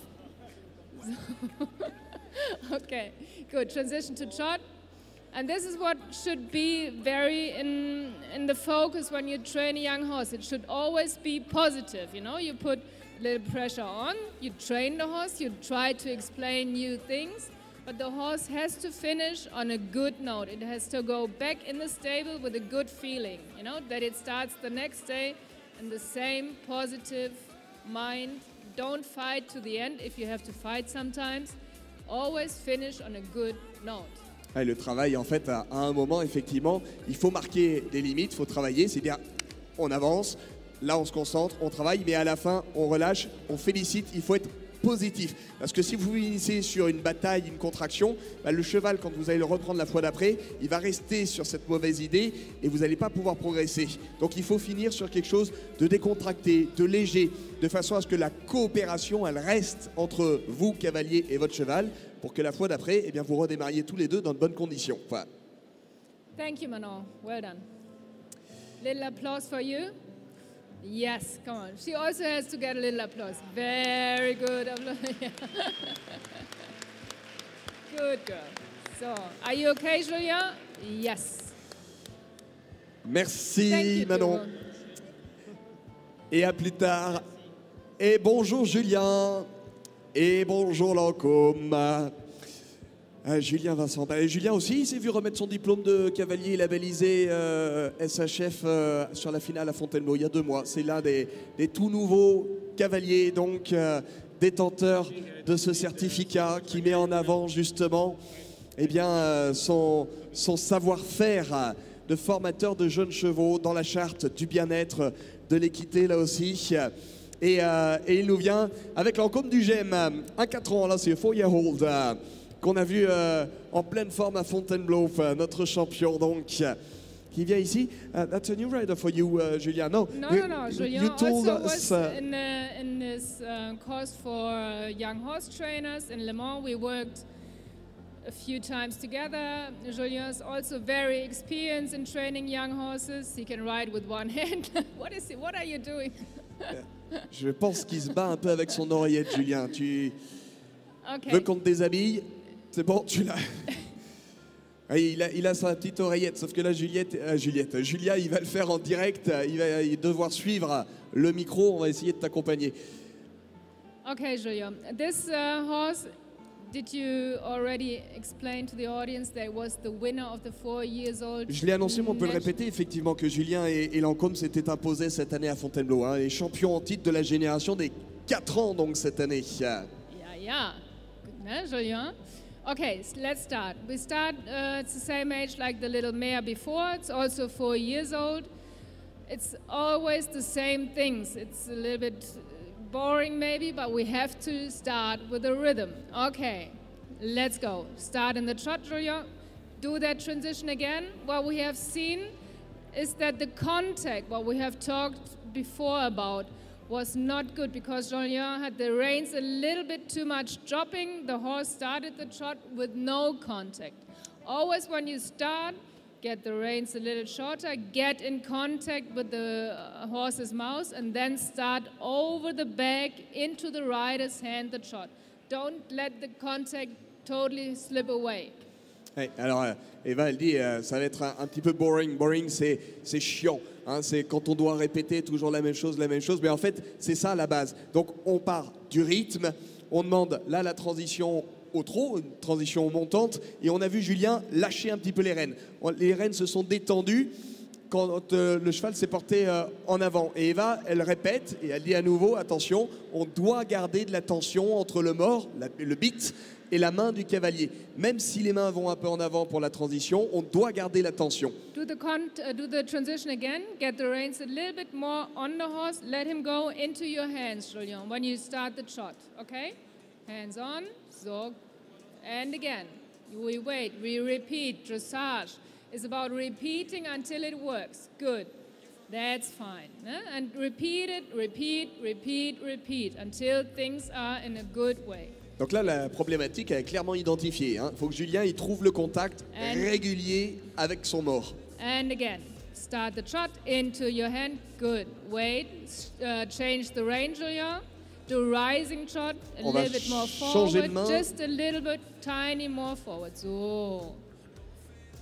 Okay, good. Transition to trot. And this is what should be very in the focus when you train a young horse. It should always be positive, you know. You put a little pressure on, you train the horse, you try to explain new things, but the horse has to finish on a good note. It has to go back in the stable with a good feeling, you know, that it starts the next day in the same positive mind. Don't fight to the end if you have to fight sometimes. Always finish on a good note. Et le travail, en fait, à un moment, effectivement, il faut marquer des limites, il faut travailler, c'est-à-dire on avance, là on se concentre, on travaille, mais à la fin, on relâche, on félicite, il faut être positif. Parce que si vous finissez sur une bataille, une contraction, bah, le cheval, quand vous allez le reprendre la fois d'après, il va rester sur cette mauvaise idée et vous n'allez pas pouvoir progresser. Donc il faut finir sur quelque chose de décontracté, de léger, de façon à ce que la coopération, elle reste entre vous, cavalier, et votre cheval, pour que la fois d'après, eh bien, vous redémarriez tous les deux dans de bonnes conditions. Voilà. Thank you, Manon. Well done. Little applause for you. Yes, come on. She also has to get a little applause. Very good. Good girl. So, are you okay, Julien? Yes. Merci, Manon. Et à plus tard. Et bonjour, Julien. Et bonjour, Lancôme. Julien Vincent. Julien aussi, il s'est vu remettre son diplôme de cavalier labellisé SHF sur la finale à Fontainebleau il y a 2 mois. C'est l'un des tout nouveaux cavaliers, donc détenteur de ce certificat qui met en avant justement son savoir-faire de formateur de jeunes chevaux dans la charte du bien-être, de l'équité là aussi. Et il nous vient avec l'encôme du GEM, un 4 ans, là c'est 4-year-old. Qu'on a vu en pleine forme à Fontainebleau, notre champion donc, qui vient ici. That's a new rider for you, Julien. No, Julien you told also us, was in this course for young horse trainers in Le Mans. We worked a few times together. Julien is also very experienced in training young horses. He can ride with one hand. What are you doing? Je pense qu'il se bat un peu avec son oreillette, Julien. Tu veux qu'on te déshabille? C'est bon, tu l'as. Il a sa petite oreillette, sauf que là, Julia, il va le faire en direct. Il va devoir suivre le micro. On va essayer de t'accompagner. Okay, Julia. This horse, did you already explain to the audience that it was the winner of the 4 years old? Je l'ai annoncé, mais on peut le répéter, effectivement, que Julien et Lancôme s'étaient imposés cette année à Fontainebleau. Hein, les champions en titre de la génération des 4 ans, donc, cette année. Yeah. Good, Julien. Okay, so let's start. We start, it's the same age like the little mare before. It's also 4 years old. It's always the same things. It's a little bit boring maybe, but we have to start with a rhythm. Okay, let's go. Start in the trot, Julien. Do that transition again. What we have seen is that the contact, what we have talked before about, was not good because Julien had the reins a little bit too much dropping. The horse started the trot with no contact. Always when you start, get the reins a little shorter, get in contact with the horse's mouth, and then start over the back into the rider's hand the trot. Don't let the contact totally slip away. Ouais, alors, Eva, elle dit ça va être un petit peu boring. Boring, c'est chiant. Hein, c'est quand on doit répéter toujours la même chose. Mais en fait, c'est ça la base. Donc, on part du rythme. On demande là la transition au trot, une transition montante. Et on a vu Julien lâcher un petit peu les rênes. Les rênes se sont détendues quand le cheval s'est porté en avant. Et Eva, elle répète et elle dit à nouveau, attention, on doit garder de la tension entre le mors, le bit, et la main du cavalier. Même si les mains vont un peu en avant pour la transition, on doit garder la tension. Do the transition again. Get the reins a little bit more on the horse. Let him go into your hands, Julien, when you start the trot. Okay? Hands on. So, and again. We wait. We repeat. Dressage is about repeating until it works. Good. That's fine. And repeat it, repeat until things are in a good way. Donc là, la problématique est clairement identifiée. Il faut que Julien il trouve le contact régulier avec son mors. And again, start the trot into your hand. Good. Wait. Change the rein, Julien. Do rising trot. A little bit more forward. Just a little bit, tiny more forward. So,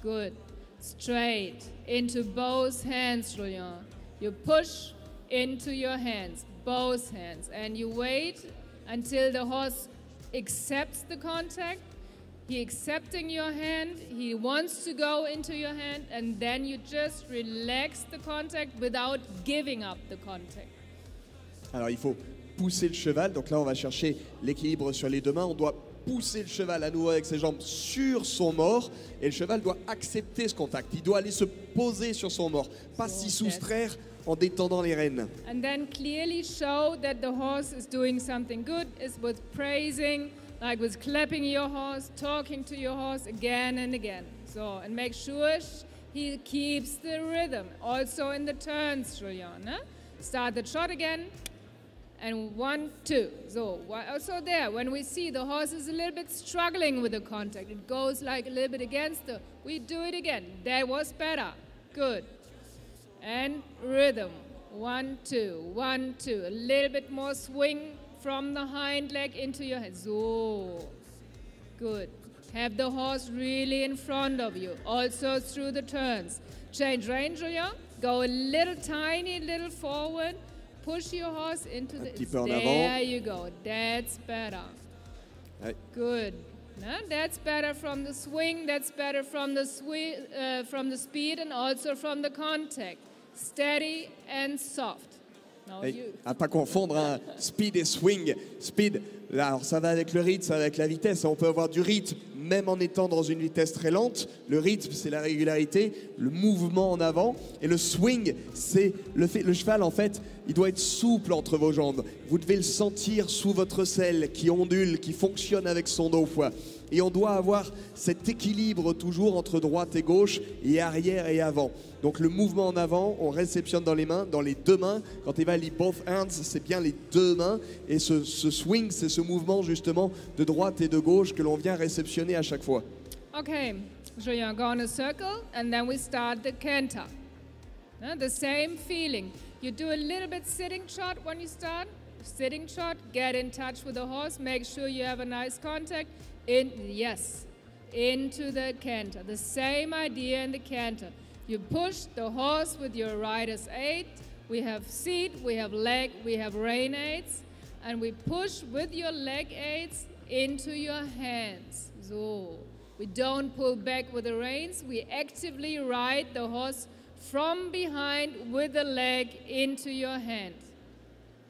good. Straight into both hands, Julien. You push into your hands, both hands, and you wait until the horse accepts the contact. He accepting your hand, he wants to go into your hand, and then you just relax the contact without giving up the contact. Alors il faut pousser le cheval, donc là on va chercher l'équilibre sur les 2 mains, on doit pousser le cheval à nouveau avec ses jambes sur son mors, et le cheval doit accepter ce contact, il doit aller se poser sur son mors, pas s'y soustraire en détendant les rênes. And then clearly show that the horse is doing something good, is with praising, like with clapping your horse, talking to your horse again and again. So, and make sure he keeps the rhythm, also in the turns, Julien. Start the trot again, And 1, 2. So also there, when we see the horse is a little bit struggling with the contact, it goes like a little bit against the, we do it again. That was better. Good. And rhythm. 1, 2, 1, 2. A little bit more swing from the hind leg into your head. So good. Have the horse really in front of you, also through the turns. Change rein, Julien. Go a little tiny, little forward. Push your horse into the... There you go. That's better. Ouais. Good. No, that's better from the swing. That's better from the speed and also from the contact. Steady and soft. Now you. À pas confondre hein, speed et swing. Speed, là, alors ça va avec le rythme, ça va avec la vitesse. On peut avoir du rythme même en étant dans une vitesse très lente. Le rythme, c'est la régularité, le mouvement en avant. Et le swing, c'est le cheval, en fait, il doit être souple entre vos jambes. Vous devez le sentir sous votre selle qui ondule, qui fonctionne avec son dos. Et on doit avoir cet équilibre toujours entre droite et gauche et arrière et avant. Donc le mouvement en avant, on réceptionne dans les mains, dans les deux mains. Quand Eva lit both hands, c'est bien les deux mains. Et ce swing, c'est ce mouvement justement de droite et de gauche que l'on vient réceptionner à chaque fois. Okay, Julien, go in a circle and then we start the canter. The same feeling. You do a little bit sitting trot when you start. Sitting trot, get in touch with the horse, make sure you have a nice contact. Into the canter. The same idea in the canter. You push the horse with your rider's aid. We have seat, we have leg, we have rein aids. And we push with your leg aids into your hands. So we don't pull back with the reins. We actively ride the horse from behind with the leg into your hand.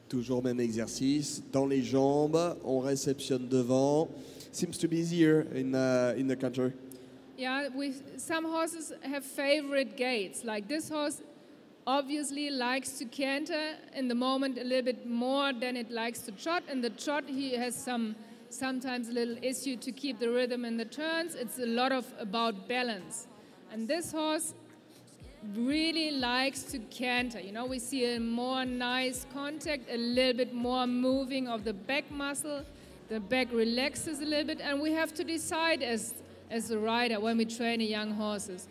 Toujours même exercice. Dans les jambes, on réceptionne devant. Seems to be easier in the canter. Yeah, some horses have favorite gaits. Like this horse obviously likes to canter in the moment a little bit more than it likes to trot. In the trot, he has sometimes a little issue to keep the rhythm in the turns. It's a lot about balance. And this horse really likes to canter. You know, we see a more nice contact, a little bit more moving of the back muscle. The back relaxes a little bit, and we have to decide as a rider when we train young horses,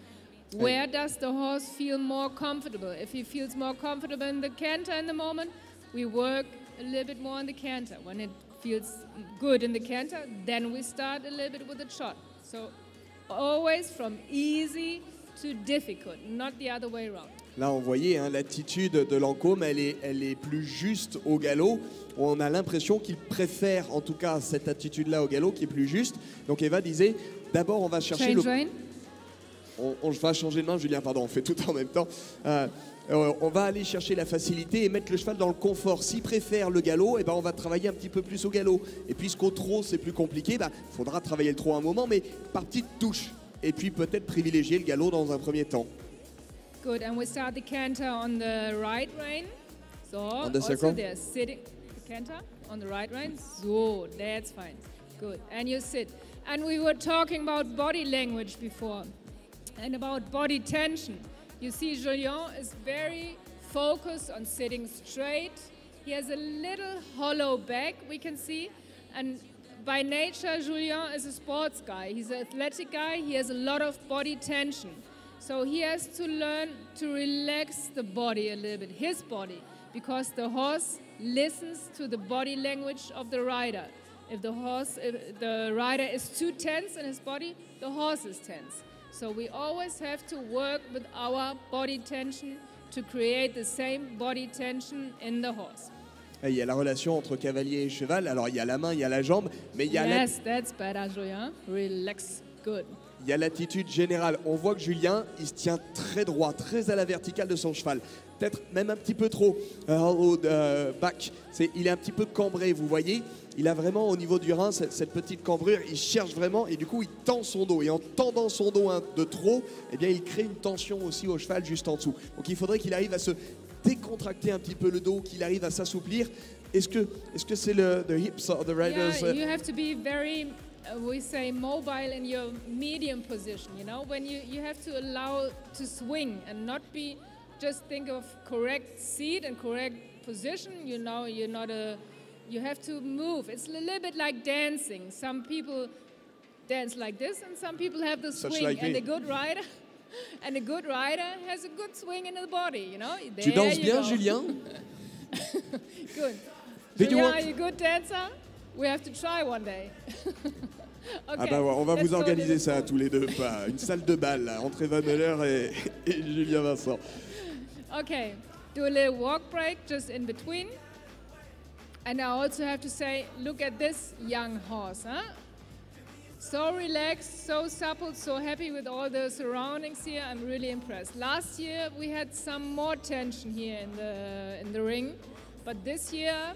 where does the horse feel more comfortable? If he feels more comfortable in the canter in the moment, we work a little bit more on the canter. When it feels good in the canter, then we start a little bit with the trot. So always from easy to difficult, not the other way around. Là, on voyait hein, l'attitude de Lancôme, elle est plus juste au galop. On a l'impression qu'il préfère, en tout cas, cette attitude-là au galop, qui est plus juste. Donc Eva disait, d'abord, on va chercher on va changer de main, Julien, pardon, on fait tout en même temps. On va aller chercher la facilité et mettre le cheval dans le confort. S'il préfère le galop, eh ben, on va travailler un petit peu plus au galop. Et puisqu'au trot, c'est plus compliqué, il faudra travailler le trot un moment, mais par petites touches. Et puis peut-être privilégier le galop dans un premier temps. Good, and we start the canter on the right rein. So on the also circle. they're sitting, the canter on the right rein. So that's fine. Good, and you sit. And we were talking about body language before and about body tension. You see, Julien is very focused on sitting straight. He has a little hollow back, we can see, and by nature, Julien is a sports guy. He's an athletic guy. He has a lot of body tension. So he has to learn to relax the body a little bit, his body, because the horse listens to the body language of the rider. If the rider is too tense in his body, the horse is tense. So we always have to work with our body tension to create the same body tension in the horse. Il y a la relation entre cavalier et cheval. Alors il y a la main, il y a la jambe, mais il y a that's better, Julien. Relax, good. Il y a l'attitude générale. On voit que Julien, il se tient très droit, très à la verticale de son cheval. Peut-être même un petit peu trop au back. Il est un petit peu cambré, vous voyez. Il a vraiment au niveau du rein cette petite cambrure. Il cherche vraiment et du coup il tend son dos. Et en tendant son dos de trop, eh bien, il crée une tension aussi au cheval juste en dessous. Donc il faudrait qu'il arrive à se décontracter un petit peu le dos, qu'il arrive à s'assouplir. Est-ce que c'est the hips of the riders? Yeah, you have to be very, we say, mobile in your medium position. You know, when you have to allow to swing and not be just think of correct seat and correct position. You know, you're not a, you have to move. It's a little bit like dancing. Some people dance like this, and some people have the swing. Like and a good rider, and a good rider has a good swing in the body. You know. Tu danses bien, Julien? Good. Did Julien, you want... are you a good dancer? We have to try one day. Okay. Ah bah, on va vous organiser ça tous les deux, pas une salle de bal là, entre Eva Möller et Julien Vincent. Okay, do a little walk break just in between. And I also have to say, look at this young horse, huh? So relaxed, so supple, so happy with all the surroundings here. I'm really impressed. Last year we had some more tension here in the ring, but this year,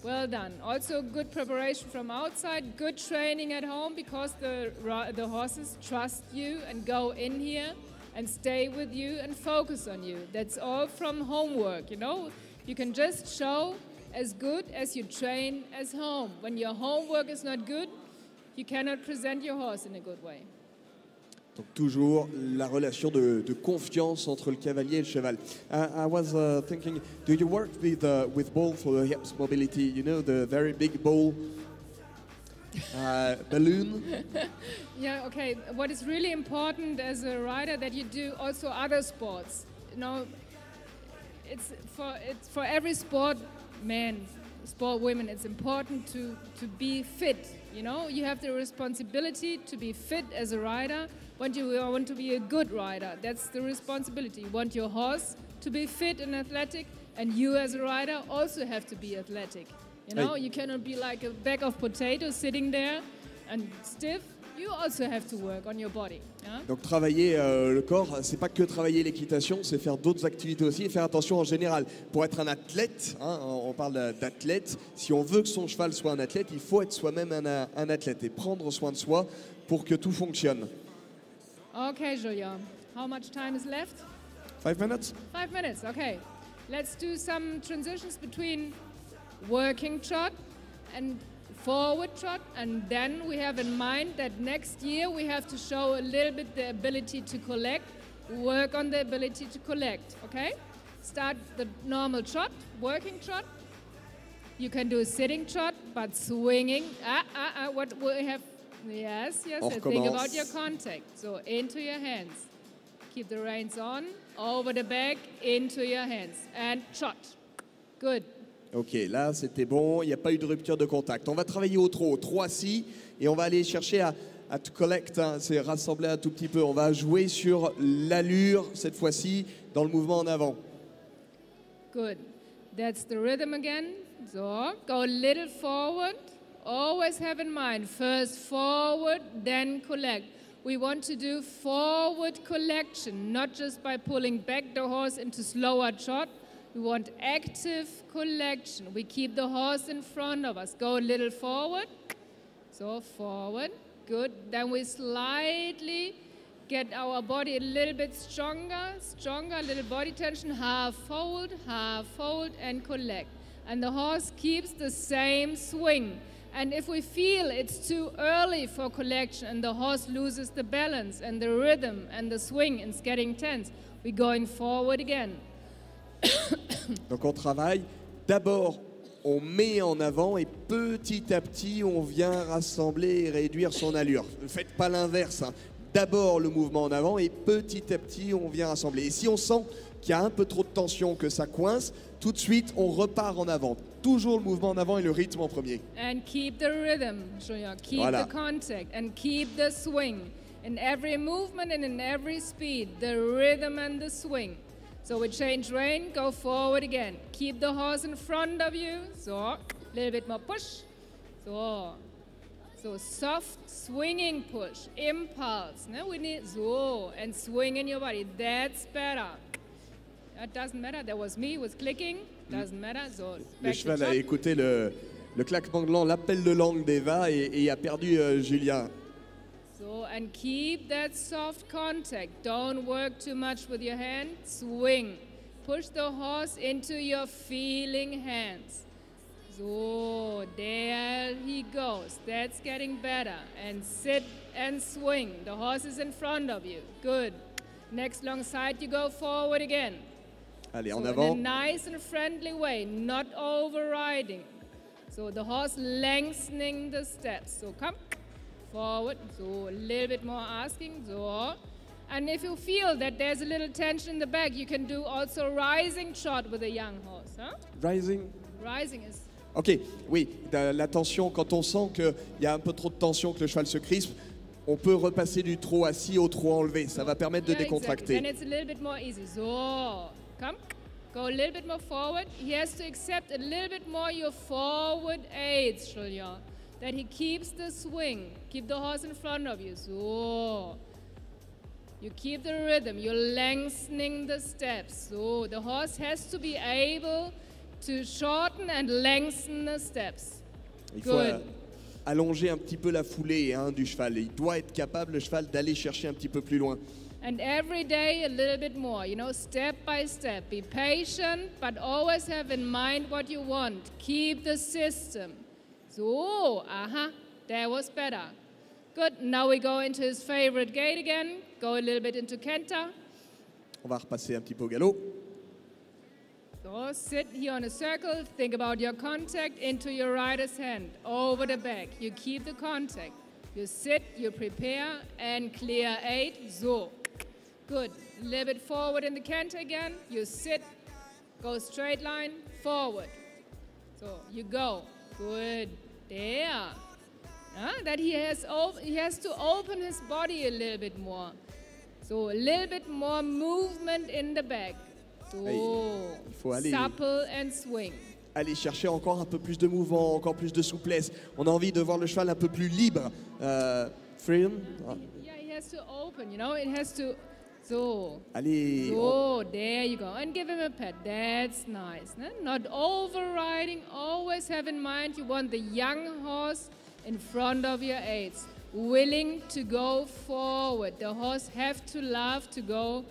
well done. Also good preparation from outside, good training at home, because the horses trust you and go in here and stay with you and focus on you. That's all from homework, you know. You can just show as good as you train as home. When your homework is not good, you cannot present your horse in a good way. Donc toujours la relation de confiance entre le cavalier et le cheval. I was thinking, do you work with ball for the hips mobility? You know, the very big ball balloon? Yeah, okay. What is really important as a rider, that you do also other sports. You know, it's for every sport, man, sport women, it's important to be fit. You know, you have the responsibility to be fit as a rider. When you want to be a good rider, that's the responsibility. You want your horse to be fit and athletic, and you as a rider also have to be athletic. You know, you cannot be like a bag of potatoes sitting there and stiff. You also have to work on your body. Yeah? Donc travailler le corps, c'est pas que travailler l'équitation, c'est faire d'autres activités aussi et faire attention en général. Pour être un athlète, hein, on parle d'athlète, si on veut que son cheval soit un athlète, il faut être soi-même un athlète et prendre soin de soi pour que tout fonctionne. Okay, Julien, how much time is left? 5 minutes? 5 minutes, okay. Let's do some transitions between working trot and forward trot, and then we have in mind that next year we have to show a little bit the ability to collect, work on the ability to collect, okay? Start the normal trot, working trot. You can do a sitting trot, but swinging. What we have, yes, think about your contact. So into your hands. Keep the reins on, over the back, into your hands, and trot. Good. Ok, là c'était bon, il n'y a pas eu de rupture de contact. On va travailler au trot, 3-6, et on va aller chercher à to collect, hein, c'est rassembler un tout petit peu. On va jouer sur l'allure, cette fois-ci, dans le mouvement en avant. Good. That's the rhythm again. So, go a little forward. Always have in mind, first forward, then collect. We want to do forward collection, not just by pulling back the horse into slower trot. We want active collection. We keep the horse in front of us. Go a little forward. So forward. Good. Then we slightly get our body a little bit stronger, a little body tension. Half fold, and collect. And the horse keeps the same swing. And if we feel it's too early for collection and the horse loses the balance and the rhythm and the swing and it's getting tense, we're going forward again. Donc on travaille, d'abord on met en avant et petit à petit on vient rassembler et réduire son allure. Ne faites pas l'inverse, hein. D'abord le mouvement en avant et petit à petit on vient rassembler. Et si on sent qu'il y a un peu trop de tension, que ça coince, tout de suite on repart en avant. Toujours le mouvement en avant et le rythme en premier. And keep the rhythm, keep the contact and keep the swing. In every movement and in every speed, the rhythm and the swing. So we change rein, go forward again. Keep the horse in front of you. So, a little bit more push. So soft swinging push, impulse. Now we need and swing in your body. That's better. That doesn't matter. That was me, was clicking. Doesn't matter. So le cheval a écouté le claquement de langue, l'appel de langue d'Eva et a perdu Julien. So, and keep that soft contact. Don't work too much with your hand. Swing. Push the horse into your feeling hands. So, there he goes. That's getting better. And sit and swing. The horse is in front of you. Good. Next long side, you go forward again. Allez, so en in a avant. nice and friendly way, not overriding. So the horse lengthening the steps. So come forward. So a little bit more asking. So, and if you feel that there's a little tension in the back, you can do also rising trot with a young horse. Huh? Rising. Rising is. Ok, oui, la tension, quand on sent qu'il y a un peu trop de tension, que le cheval se crispe, on peut repasser du trop assis au trop enlevé. Ça va permettre de décontracter. Exactly. Then it's a little bit more easy. So, come, go a little bit more forward. He has to accept a little bit more your forward aids, Julien. That he keeps the swing. Keep the horse in front of you. So, you keep the rhythm. You're lengthening the steps. So, the horse has to be able to shorten and lengthen the steps. Il faut allonger un petit peu la foulée du cheval. Il doit être capable, le cheval, d'aller chercher un petit peu plus loin. And every day a little bit more, you know, step by step. Be patient, but always have in mind what you want. Keep the system. So, that was better. Good, now we go into his favorite gait again. Go a little bit into canter. On va repasser un petit peu au galop. So sit here on a circle, think about your contact into your rider's hand, over the back. You keep the contact. You sit, you prepare, and clear 8. So, good. A little bit forward in the canter again. You sit, go straight line, forward. So, you go. Good. There. That he has to open his body a little bit more. So, a little bit more movement in the back. So, il faut supple and swing. Aller chercher encore un peu plus de mouvement, encore plus de souplesse. On a envie de voir le cheval un peu plus libre. Freedom. Yeah, he has to open, you know, it has to. So, Allez. so there you go. And give him a pat. That's nice. No? Not overriding. Always have in mind you want the young horse in front of your aids. Willing to go forward. The horse have to love to go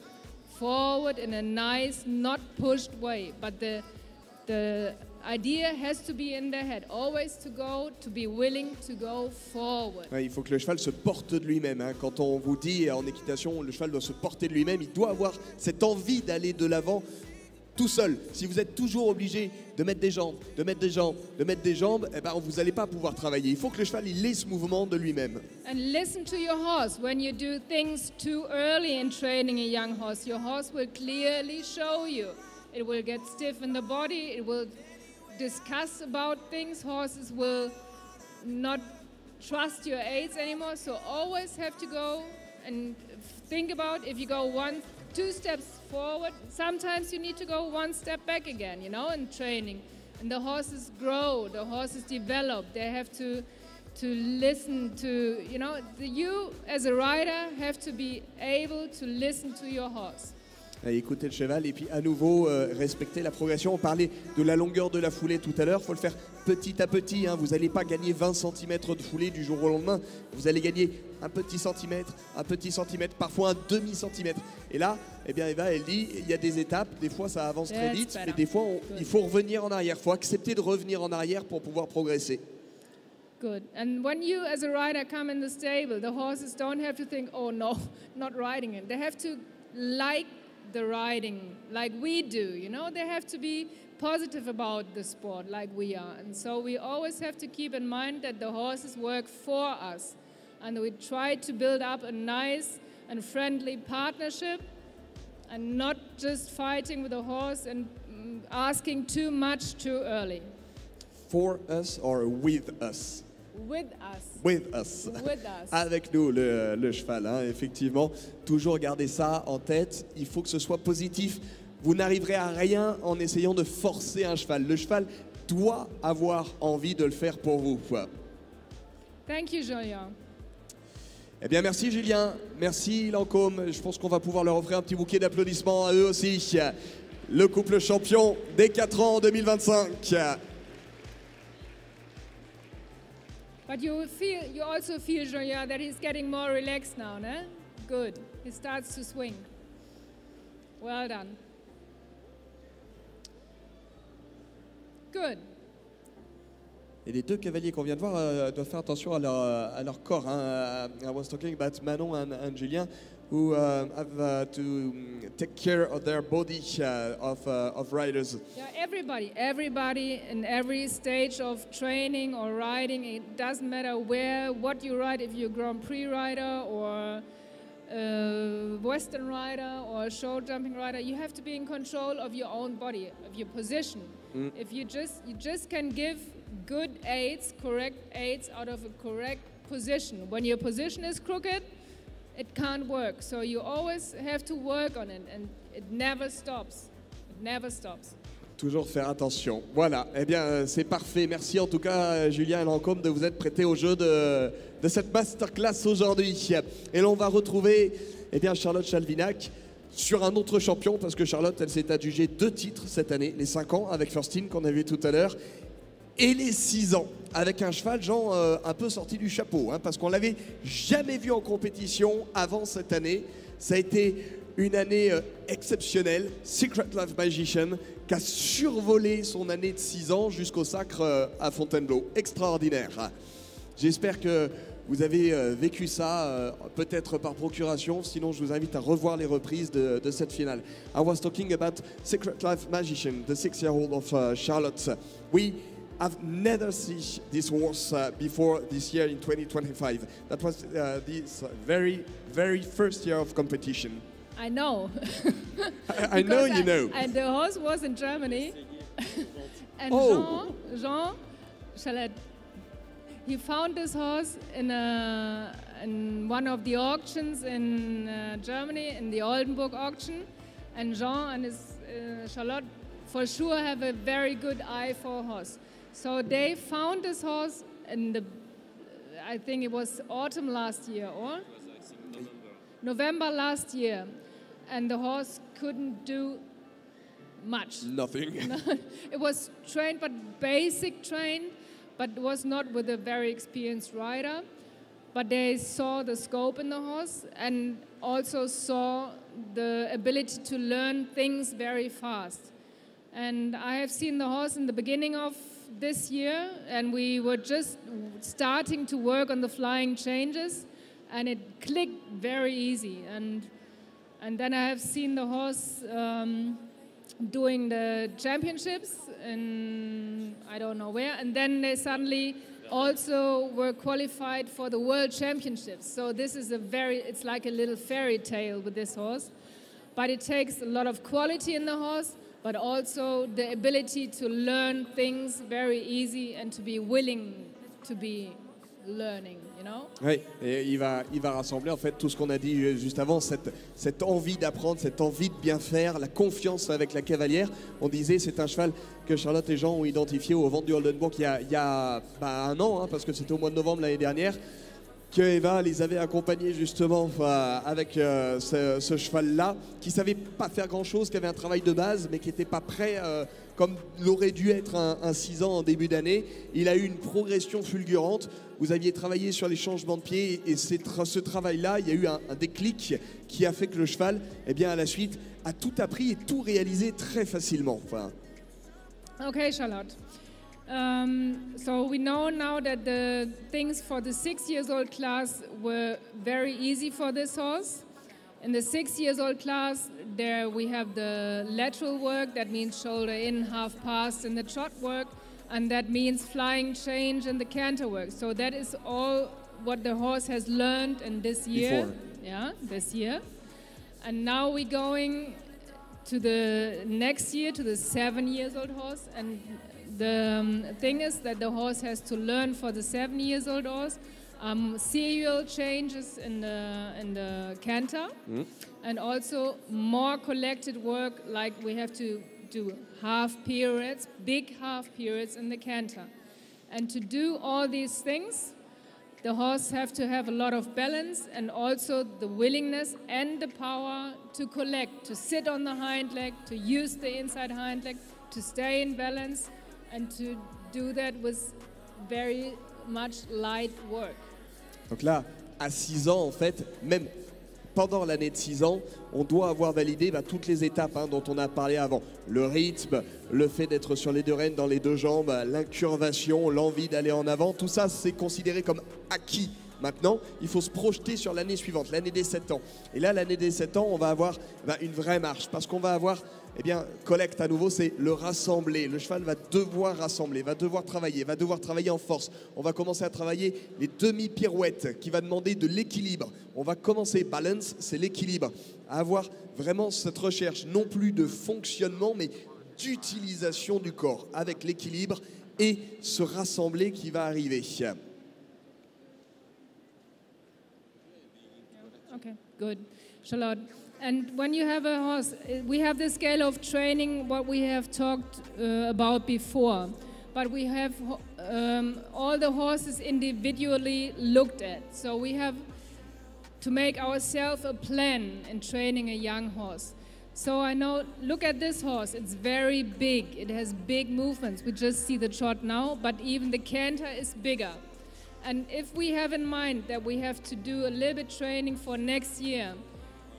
forward in a nice, not pushed way. But the idea has to be in their head. Always to go, to be willing to go forward. Ouais, il faut que le cheval se porte de lui-même. Quand on vous dit en équitation, le cheval doit se porter de lui-même, il doit avoir cette envie d'aller de l'avant tout seul. Si vous êtes toujours obligé de mettre des jambes, de mettre des jambes, de mettre des jambes, eh ben, vous n'allez pas pouvoir travailler. Il faut que le cheval il ait ce mouvement de lui-même. And listen to your horse. When you do things too early in training a young horse, your horse will clearly show you. It will get stiff in the body. It will discuss about things. Horses will not trust your aids anymore. So always have to go and think about if you go 1-2 steps forward. Sometimes you need to go 1 step back again, you know, in training. And the horses grow, the horses develop. They have to listen to, you know, you as a rider have to be able to listen to your horse. Écouter le cheval et puis à nouveau respecter la progression. On parlait de la longueur de la foulée tout à l'heure. Il faut le faire petit à petit. Vous n'allez pas gagner 20 cm de foulée du jour au lendemain. Vous allez gagner un petit centimètre, parfois un demi-centimètre. Et là, eh bien, Eva, elle dit, il y a des étapes. Des fois, ça avance très vite. Mais des fois, il faut revenir en arrière. Il faut accepter de revenir en arrière pour pouvoir progresser. Good. And when you, as a rider, come in the stable, the horses don't have to think, oh no, not riding it. They have to like the riding like we do, you know. They have to be positive about the sport like we are. And so we always have to keep in mind that the horses work for us. And we try to build up a nice and friendly partnership and not just fighting with the horse and asking too much too early. For us or with us? With us. With us. With us. Avec nous, le cheval, effectivement. Toujours garder ça en tête. Il faut que ce soit positif. Vous n'arriverez à rien en essayant de forcer un cheval. Le cheval doit avoir envie de le faire pour vous. Thank you, Julien. Eh bien, merci Julien. Merci Lancôme. Je pense qu'on va pouvoir leur offrir un petit bouquet d'applaudissements à eux aussi. Le couple champion des 4 ans en 2025. But you also feel, Julien, that he's getting more relaxed now, no? Good. He starts to swing. Well done. Good. Et les deux cavaliers qu'on vient de voir doivent faire attention à leur corps. I was talking about Manon and Julien. who have to take care of their body of riders. Yeah, everybody in every stage of training or riding, it doesn't matter what you ride, if you're a Grand Prix rider or a Western rider or a show jumping rider, you have to be in control of your own body, of your position. If you just can give good aids, correct aids out of a correct position. When your position is crooked, it can't work. So you always have to work on it, and it never stops. It never stops. Toujours faire attention. Voilà, eh bien c'est parfait. Merci en tout cas Julien et Lancôme de vous être prêtés au jeu de cette masterclass aujourd'hui. Et là on va retrouver eh bien, Charlotte Chalvignac sur un autre champion, parce que Charlotte elle s'est adjugée 2 titres cette année, les 5 ans avec FURSTIN qu'on a vu tout à l'heure, et les 6 ans avec un cheval Jean un peu sorti du chapeau, hein, parce qu'on l'avait jamais vu en compétition avant cette année. Ça a été une année exceptionnelle, Secret Life Magician, qui a survolé son année de 6 ans jusqu'au sacre à Fontainebleau. Extraordinaire. J'espère que vous avez vécu ça, peut-être par procuration, sinon je vous invite à revoir les reprises de cette finale. I was talking about Secret Life Magician, the 6-year-old of Charlotte. I've never seen this horse before this year in 2025. That was this very, very first year of competition. I know. I know you know. And the horse was in Germany. And Jean, he found this horse in one of the auctions in Germany, in the Oldenburg auction. And Jean and his Charlotte for sure have a very good eye for a horse. So they found this horse in I think it was autumn last year, or? November last year. And the horse couldn't do much. Nothing. It was trained, but basic trained, but was not with a very experienced rider. But they saw the scope in the horse and also saw the ability to learn things very fast. And I have seen the horse in the beginning of this year, and we were just starting to work on the flying changes, and it clicked very easy. And then I have seen the horse doing the championships in I don't know where, and then they suddenly also were qualified for the World Championships. So this is it's like a little fairy tale with this horse. But it takes a lot of quality in the horse, but also the ability to learn things very easy and to be willing to be learning, you know? Oui, et il va rassembler en fait tout ce qu'on a dit juste avant, cette envie d'apprendre, cette envie de bien faire, la confiance avec la Cavalière. On disait c'est un cheval que Charlotte et Jean ont identifié au ventre du Oldenburg il y a 1 an, hein, parce que c'était au mois de novembre l'année dernière, que Eva les avait accompagnés justement avec ce cheval-là, qui ne savait pas faire grand-chose, qui avait un travail de base, mais qui n'était pas prêt comme l'aurait dû être un 6 ans en début d'année. Il a eu une progression fulgurante. Vous aviez travaillé sur les changements de pied et ce travail-là, il y a eu un déclic qui a fait que le cheval, eh bien, à la suite, a tout appris et tout réalisé très facilement. Enfin. Okay, Charlotte. So we know now that the things for the 6-year-old class were very easy for this horse. In the 6-year-old class, there we have the lateral work, that means shoulder in, half passed, and the trot work, and that means flying change and the canter work. So that is all what the horse has learned in this year. Before. Yeah, this year. And now we're going to the next year, to the 7-year-old horse, and the thing is that the horse has to learn for the 7-year-old horse serial changes in the canter, and also more collected work, like we have to do half periods, big half periods in the canter. And to do all these things, the horse have to have a lot of balance and also the willingness and the power to collect, to sit on the hind leg, to use the inside hind leg, to stay in balance, and to do that with very much light work. Donc là, à 6 ans, en fait, même pendant l'année de 6 ans, on doit avoir validé toutes les étapes dont on a parlé avant. Le rythme, le fait d'être sur les 2 rênes dans les 2 jambes, l'incurvation, l'envie d'aller en avant, tout ça, c'est considéré comme acquis Maintenant, il faut se projeter sur l'année suivante, l'année des 7 ans. Et là, l'année des 7 ans, on va avoir une vraie marche parce qu'on va avoir, collecte à nouveau, c'est le rassembler. Le cheval va devoir rassembler, va devoir travailler en force. On va commencer à travailler les demi-pirouettes qui va demander de l'équilibre. On va commencer, balance, c'est l'équilibre. À avoir vraiment cette recherche, non plus de fonctionnement, mais d'utilisation du corps avec l'équilibre et ce rassembler qui va arriver. Okay, good. Charlotte. And when you have a horse, we have the scale of training, what we have talked about before. But we have all the horses individually looked at. So we have to make ourselves a plan in training a young horse. So I know, look at this horse, it's very big. It has big movements. We just see the trot now, but even the canter is bigger. And if we have in mind that we have to do a little bit training for next year,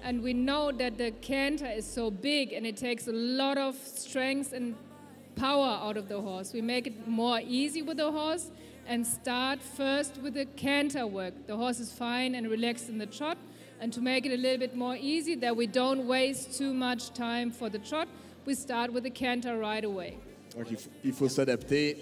and we know that the canter is so big and it takes a lot of strength and power out of the horse, we make it more easy with the horse and start first with the canter work. The horse is fine and relaxed in the trot, and to make it a little bit more easy, that we don't waste too much time for the trot, we start with the canter right away. Donc il faut s'adapter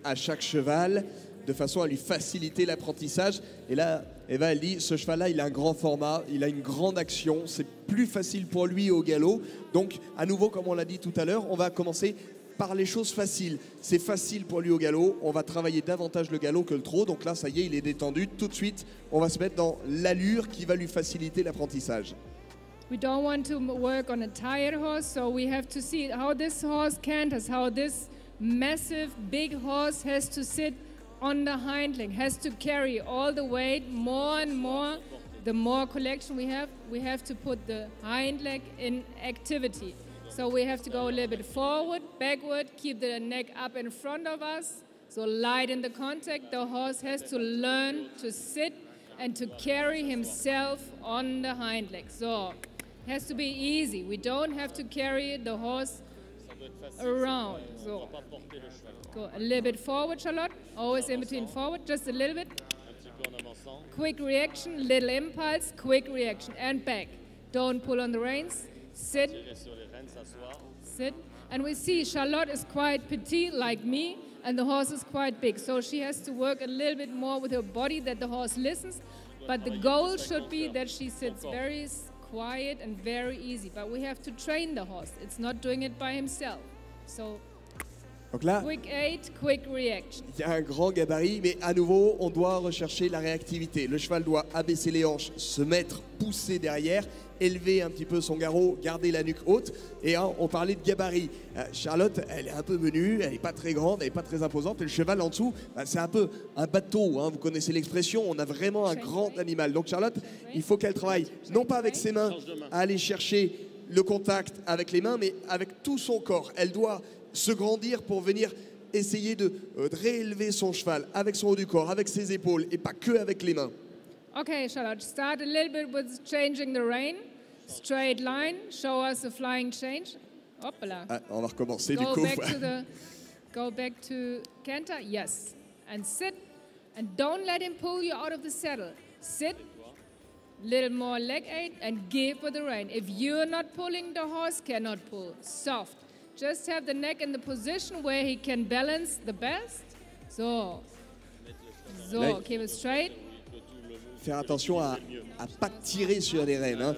à chaque cheval de façon à lui faciliter l'apprentissage. Et là, Eva, elle dit, ce cheval-là, il a un grand format, il a une grande action, c'est plus facile pour lui au galop. Donc, à nouveau, comme on l'a dit tout à l'heure, on va commencer par les choses faciles. C'est facile pour lui au galop, on va travailler davantage le galop que le trot. Donc là, ça y est, il est détendu. Tout de suite, on va se mettre dans l'allure qui va lui faciliter l'apprentissage. We don't want to work on a tired horse, so we have to see how this horse canters, how this massive, big horse has to sit on the hind leg, has to carry all the weight more and more. The more collection we have to put the hind leg in activity. So we have to go a little bit forward, backward, keep the neck up in front of us. So light in the contact. The horse has to learn to sit and to carry himself on the hind leg. So it has to be easy. We don't have to carry the horse around. So go a little bit forward, Charlotte. Always in between forward, just a little bit. Quick reaction, little impulse, quick reaction, and back. Don't pull on the reins. Sit. Sit. And we see Charlotte is quite petite like me, and the horse is quite big. So she has to work a little bit more with her body, that the horse listens. But the goal should be that she sits very quiet and very easy. But we have to train the horse. It's not doing it by himself. So donc là, quick aid, quick reaction. Il y a un grand gabarit, mais à nouveau, on doit rechercher la réactivité. Le cheval doit abaisser les hanches, se mettre, pousser derrière, élever un petit peu son garrot, garder la nuque haute. Et on parlait de gabarit. Charlotte, elle est un peu menue, elle n'est pas très grande, elle n'est pas très imposante. Et le cheval en dessous, c'est un peu un bateau. Hein, vous connaissez l'expression, on a vraiment un grand animal. Donc Charlotte, il faut qu'elle travaille, non pas avec ses mains, à aller chercher le contact avec les mains, mais avec tout son corps. Elle doit se grandir pour venir essayer de réélever son cheval avec son haut du corps, avec ses épaules et pas que avec les mains. Okay, Charlotte, start a little bit with changing the rein. Straight line, show us a flying change. Hoppala. Ah, on va recommencer du coup. Go back to canter, yes. And sit, and don't let him pull you out of the saddle. Sit, little more leg aid, and give with the rein. If you're not pulling, the horse cannot pull. Soft. Just have the neck in the position where he can balance the best. So keep it straight. Faire attention à ne pas tirer sur les rênes. Hein.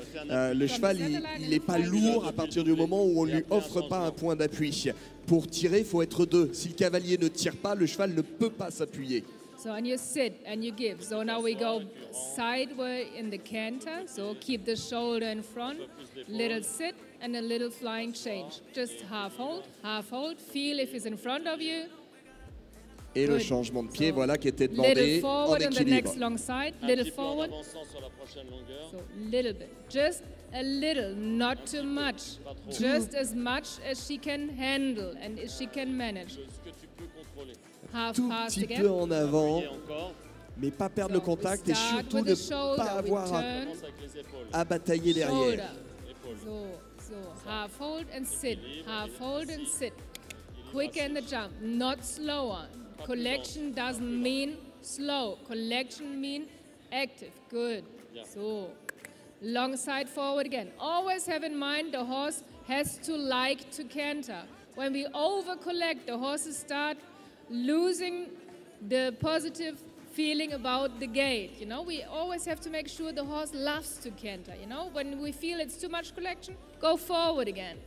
Le cheval, il n'est pas lourd à partir du moment où on ne lui offre pas un point d'appui. Pour tirer, il faut être deux. Si le cavalier ne tire pas, le cheval ne peut pas s'appuyer. So and you sit and you give. So now we go sideways in the canter. So keep the shoulder in front, little sit and a little flying change. Just half hold, feel if he's in front of you. Et le changement de pied, voilà, qui était demandé en équilibre. On the next long side, little forward. So little bit, just a little, not too much. Just as much as she can handle and as she can manage. Half tout pass petit again. peu en avant, mais pas perdre le contact et surtout ne pas avoir à batailler derrière. So half hold and sit, half hold and sit. Quick in the jump, not slower. Collection doesn't mean slow. Collection means active, good. Yeah. So, long side forward again. Always have in mind the horse has to like to canter. When we over-collect, the horses start losing the positive feeling about the gait. You know, we always have to make sure the horse loves to canter. You know, when we feel it's too much collection, go forward again.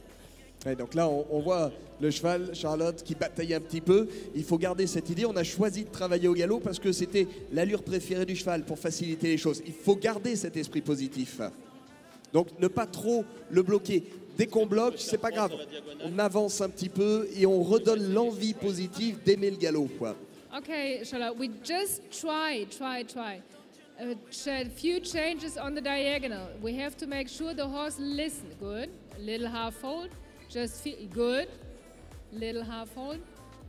Ouais, donc là, on voit le cheval, Charlotte, qui bataille un petit peu. Il faut garder cette idée. On a choisi de travailler au galop parce que c'était l'allure préférée du cheval pour faciliter les choses. Il faut garder cet esprit positif. Donc ne pas trop le bloquer. Dès qu'on bloque, c'est pas grave. On avance un petit peu et on redonne l'envie positive d'aimer le galop, quoi. Okay, Charlotte, we just try. A few changes on the diagonal. We have to make sure the horse listens. Good. Little half fold. Just feel good. Little half hold.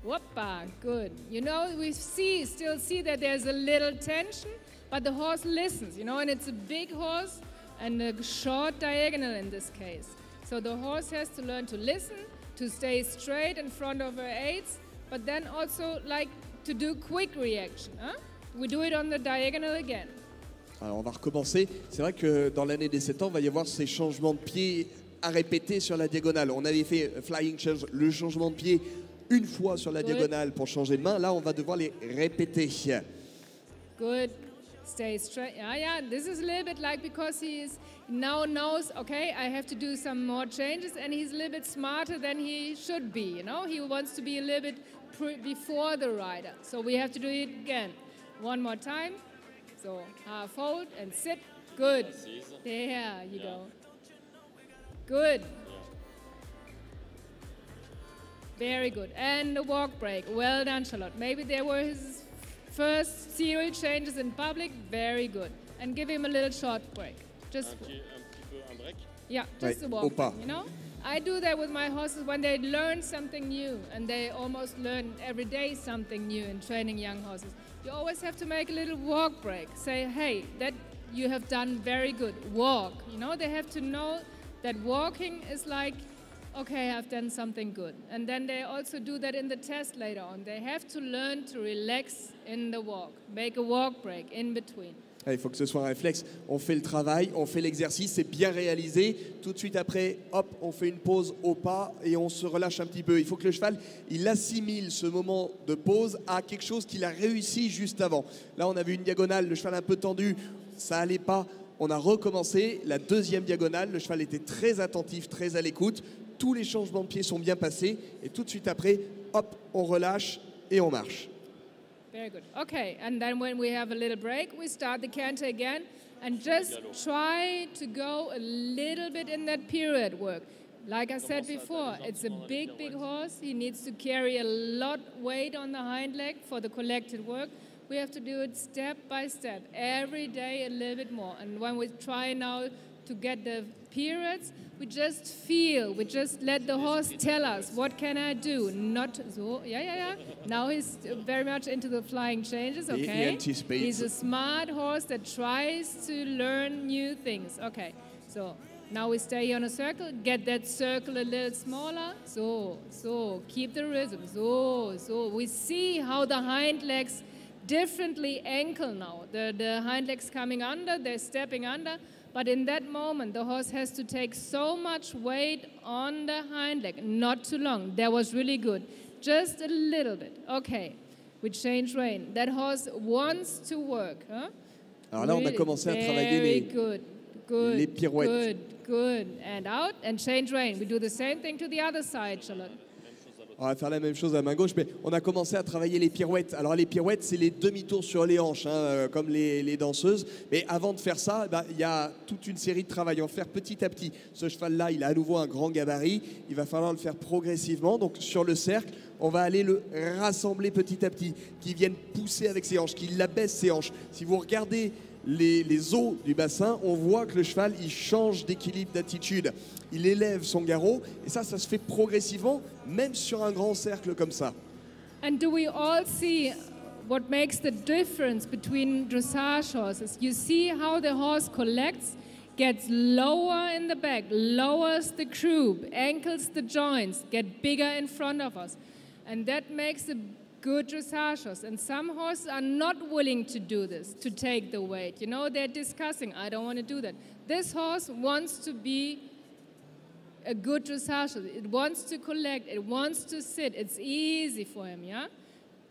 Whoppa, good. You know, we still see that there's a little tension, but the horse listens, you know, and it's a big horse and a short diagonal in this case. So the horse has to learn to listen, to stay straight in front of her aids, but then also like to do quick reaction. Huh? We do it on the diagonal again. Alors on va recommencer. C'est vrai que dans l'année des 7 ans, il va y avoir ces changements de pied à répéter sur la diagonale. On avait fait flying change, le changement de pied une fois sur la diagonale pour changer de main. Là, on va devoir les répéter. Good. Stay straight. Yeah. This is a little bit like because he now knows, okay, I have to do some more changes, and he's a little bit smarter than he should be. You know, he wants to be a little bit before the rider. So we have to do it again. One more time. So half hold and sit. Good. There you go. Good. Very good. And the walk break. Well done, Charlotte. Maybe there were his first serial changes in public. Very good. And give him a little short break. Just Un petit peu un break. yeah, just Ouais, a au walk pas. break, you know? I do that with my horses when they learn something new, and they almost learn every day something new in training young horses. You always have to make a little walk break. Say, hey, that you have done very good. Walk. You know, they have to know that walking is like, okay, I've done something good. And then they also do that in the test later on. They have to learn to relax in the walk. Make a walk break in between. Il faut que ce soit un réflexe. On fait le travail, on fait l'exercice, c'est bien réalisé. Tout de suite après, hop, on fait une pause au pas et on se relâche un petit peu. Il faut que le cheval, il assimile ce moment de pause à quelque chose qu'il a réussi juste avant. Là, on avait une diagonale, le cheval un peu tendu, ça allait pas. On a recommencé la deuxième diagonale. Le cheval était très attentif, très à l'écoute. Tous les changements de pied sont bien passés. Et tout de suite après, hop, on relâche et on marche. Very good. Okay, and then when we have a little break, we start the canter again and just try to go a little bit in that period work. Like I said before, it's a big horse. He needs to carry a lot weight on the hind leg for the collected work. We have to do it step by step, every day a little bit more. And when we try now to get the periods, we just feel, we just let the horse tell us, what can I do? Not so, yeah. Now he's very much into the flying changes, okay? He anticipates. He's a smart horse that tries to learn new things. Okay, so now we stay on a circle, get that circle a little smaller. So, keep the rhythm. So. We see how the hind legs differently ankle now. The hind legs coming under, they're stepping under. But in that moment, the horse has to take so much weight on the hind leg. Not too long. That was really good. Just a little bit. Okay. We change rein. That horse wants to work. Huh? Alors là, on a commencé à travailler les pirouettes. Good. And out and change rein. We do the same thing to the other side, Charlotte. On va faire la même chose à main gauche, mais on a commencé à travailler les pirouettes. Alors les pirouettes, c'est les demi-tours sur les hanches, comme les danseuses. Mais avant de faire ça, il y a toute une série de travail. On va faire petit à petit. Ce cheval-là, il a à nouveau un grand gabarit. Il va falloir le faire progressivement. Donc sur le cercle, on va aller le rassembler petit à petit, qu'il vienne pousser avec ses hanches, qu'il abaisse ses hanches. Si vous regardez les os du bassin, on voit que le cheval, il change d'équilibre, d'attitude. Il élève son garrot et ça se fait progressivement, même sur un grand cercle comme ça. And do we all see what makes the difference between dressage horses? You see how the horse collects, gets lower in the back, lowers the croup, ankles the joints, get bigger in front of us. And that makes a good dressage horse. And some horses are not willing to do this, to take the weight. You know, they're discussing, I don't want to do that. This horse wants to be a good dressage horse. It wants to collect, it wants to sit. It's easy for him, yeah?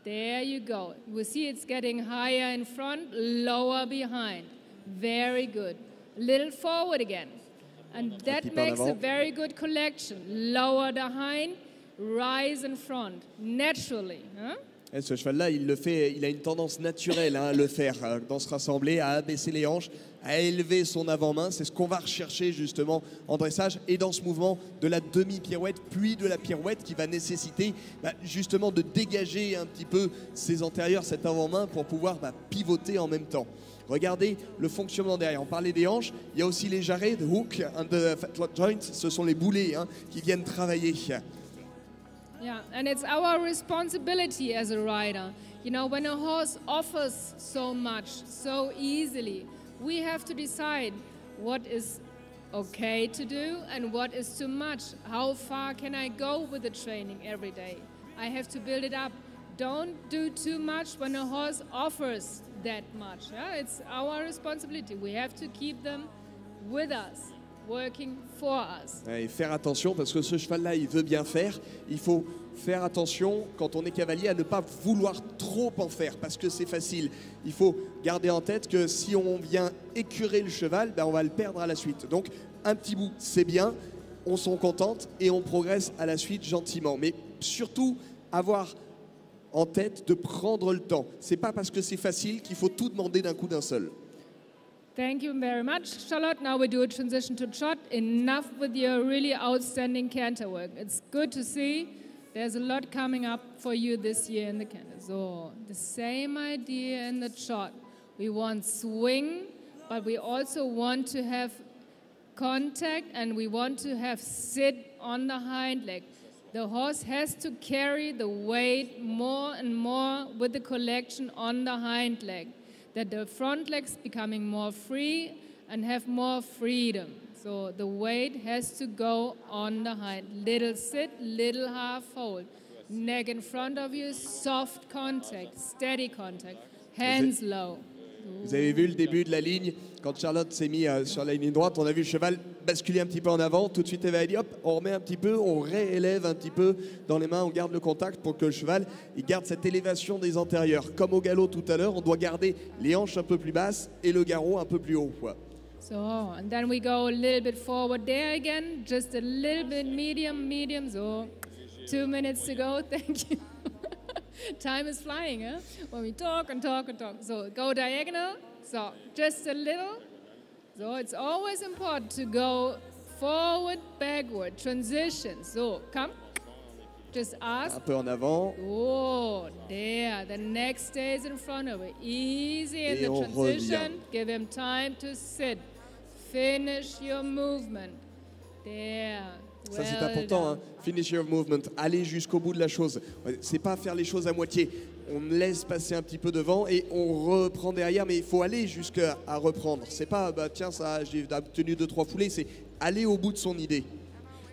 There you go. We see it's getting higher in front, lower behind. Very good. Little forward again. And that makes a very good collection. Lower the hind, rise in front, naturally. Huh? Et ce cheval-là, il le fait, il a une tendance naturelle à le faire dans ce rassemblé, à abaisser les hanches, à élever son avant-main. C'est ce qu'on va rechercher justement en dressage et dans ce mouvement de la demi-pirouette, puis de la pirouette qui va nécessiter justement de dégager un petit peu ses antérieurs, cet avant-main pour pouvoir pivoter en même temps. Regardez le fonctionnement derrière. On parlait des hanches, il y a aussi les jarrets, the hook and the fat joint, ce sont les boulets qui viennent travailler. Yeah, and it's our responsibility as a rider. You know, when a horse offers so much, so easily, we have to decide what is okay to do and what is too much. How far can I go with the training every day? I have to build it up. Don't do too much when a horse offers that much. Yeah? It's our responsibility. We have to keep them with us. Working for us. Et faire attention parce que ce cheval-là, il veut bien faire. Il faut faire attention quand on est cavalier à ne pas vouloir trop en faire parce que c'est facile. Il faut garder en tête que si on vient écurer le cheval, on va le perdre à la suite. Donc un petit bout, c'est bien, on s'en contente et on progresse à la suite gentiment. Mais surtout avoir en tête de prendre le temps. C'est pas parce que c'est facile qu'il faut tout demander d'un coup d'un seul. Thank you very much, Charlotte. Now we do a transition to trot. Enough with your really outstanding canter work. It's good to see. There's a lot coming up for you this year in the canter. So the same idea in the trot. We want swing, but we also want to have contact and we want to have sit on the hind leg. The horse has to carry the weight more and more with the collection on the hind leg. That the front leg's becoming more free and have more freedom. So the weight has to go on the hind. Little sit, little half hold. Neck in front of you, soft contact, steady contact, hands low. Vous avez vu le début de la ligne, quand Charlotte s'est mise sur la ligne droite, on a vu le cheval basculer un petit peu en avant. Tout de suite, Eva a dit hop, on remet un petit peu, on réélève un petit peu dans les mains, on garde le contact pour que le cheval il garde cette élévation des antérieurs. Comme au galop tout à l'heure, on doit garder les hanches un peu plus basses et le garrot un peu plus haut. So, and then we go a little bit forward there again, just a little bit medium. So, 2 minutes to go, thank you. Time is flying, huh? When we talk and talk. So go diagonal, so just a little. So it's always important to go forward, backward, transition. So come, just ask. Un peu en avant. Oh, there, the neck stays in front of it. Easy in the transition, give him time to sit. Finish your movement. There. Ça c'est important, finish your movement, aller jusqu'au bout de la chose. C'est pas faire les choses à moitié. On laisse passer un petit peu devant et on reprend derrière, mais il faut aller jusqu'à reprendre. C'est pas tiens ça j'ai tenu 2-3 foulées, c'est aller au bout de son idée.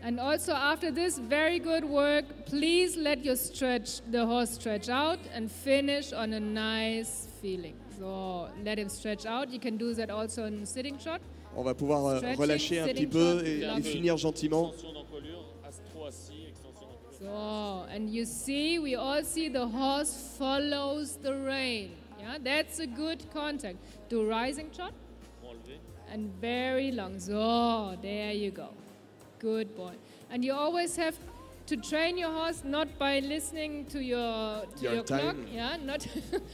And also after this very good work, please let the horse stretch out and finish on a nice feeling. So let him stretch out. You can do that also in sitting trot. On va pouvoir relâcher un petit peu et finir gentiment. So, and you see, we all see the horse follows the rein. Yeah, that's a good contact. Do rising trot. And very long. So, there you go. Good boy. And you always have to train your horse not by listening to your clock. Yeah, not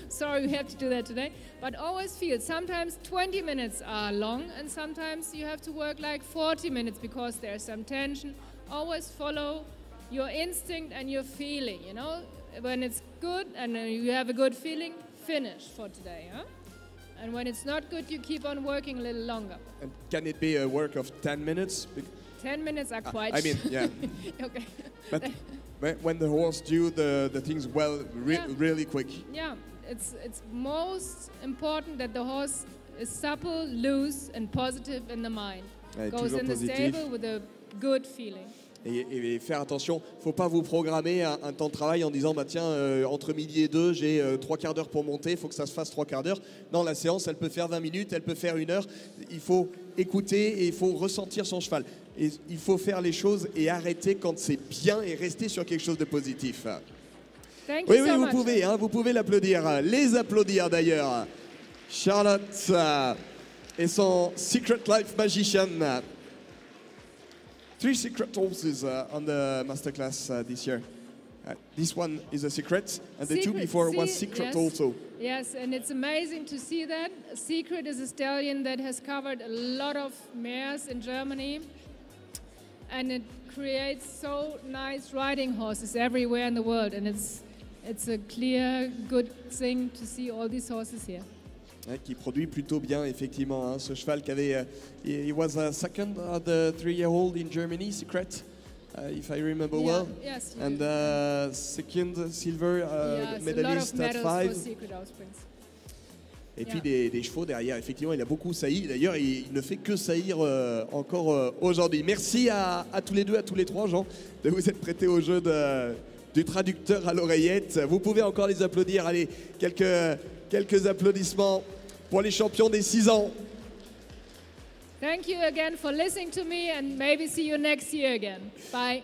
sorry, we have to do that today. But always feel. Sometimes 20 minutes are long, and sometimes you have to work like 40 minutes because there's some tension. Always follow your instinct and your feeling. You know, when it's good and you have a good feeling, finish for today. Huh? And when it's not good, you keep on working a little longer. And can it be a work of 10 minutes? 10 minutes are quite. I mean, yeah. Okay. But when the horse do the things well, really quick. Yeah, it's most important that the horse is supple, loose, and positive in the mind. Ouais, goes in the stable with a good feeling. Et faire attention, il ne faut pas vous programmer un temps de travail en disant bah, tiens, entre midi et 2, j'ai 3 quarts d'heure pour monter, il faut que ça se fasse 3 quarts d'heure. Non, la séance, elle peut faire 20 minutes, elle peut faire 1 heure. Il faut écouter et il faut ressentir son cheval. Et il faut faire les choses et arrêter quand c'est bien et rester sur quelque chose de positif. Oui, oui, vous pouvez l'applaudir. Les applaudir d'ailleurs. Charlotte et son Secret Life Magician. 3 secret horses on the Masterclass this year. This one is a secret, and the 2 before was secret also. Yes, and it's amazing to see that. Secret is a stallion that has covered a lot of mares in Germany, and it creates so nice riding horses everywhere in the world, and it's a clear, good thing to see all these horses here. Qui produit plutôt bien, effectivement. Hein, ce cheval qui avait... he was a second at the 3-year-old in Germany, Secret, if I remember well. Yes. And second silver medalist at 5. Et puis des chevaux derrière. Effectivement, il a beaucoup sailli. D'ailleurs, il ne fait que saillir encore aujourd'hui. Merci à tous les deux, à tous les trois, Jean, de vous être prêtés au jeu du traducteur à l'oreillette. Vous pouvez encore les applaudir. Allez, quelques applaudissements pour les champions des 6 ans. Thank you again for listening to me, and maybe see you next year again. Bye.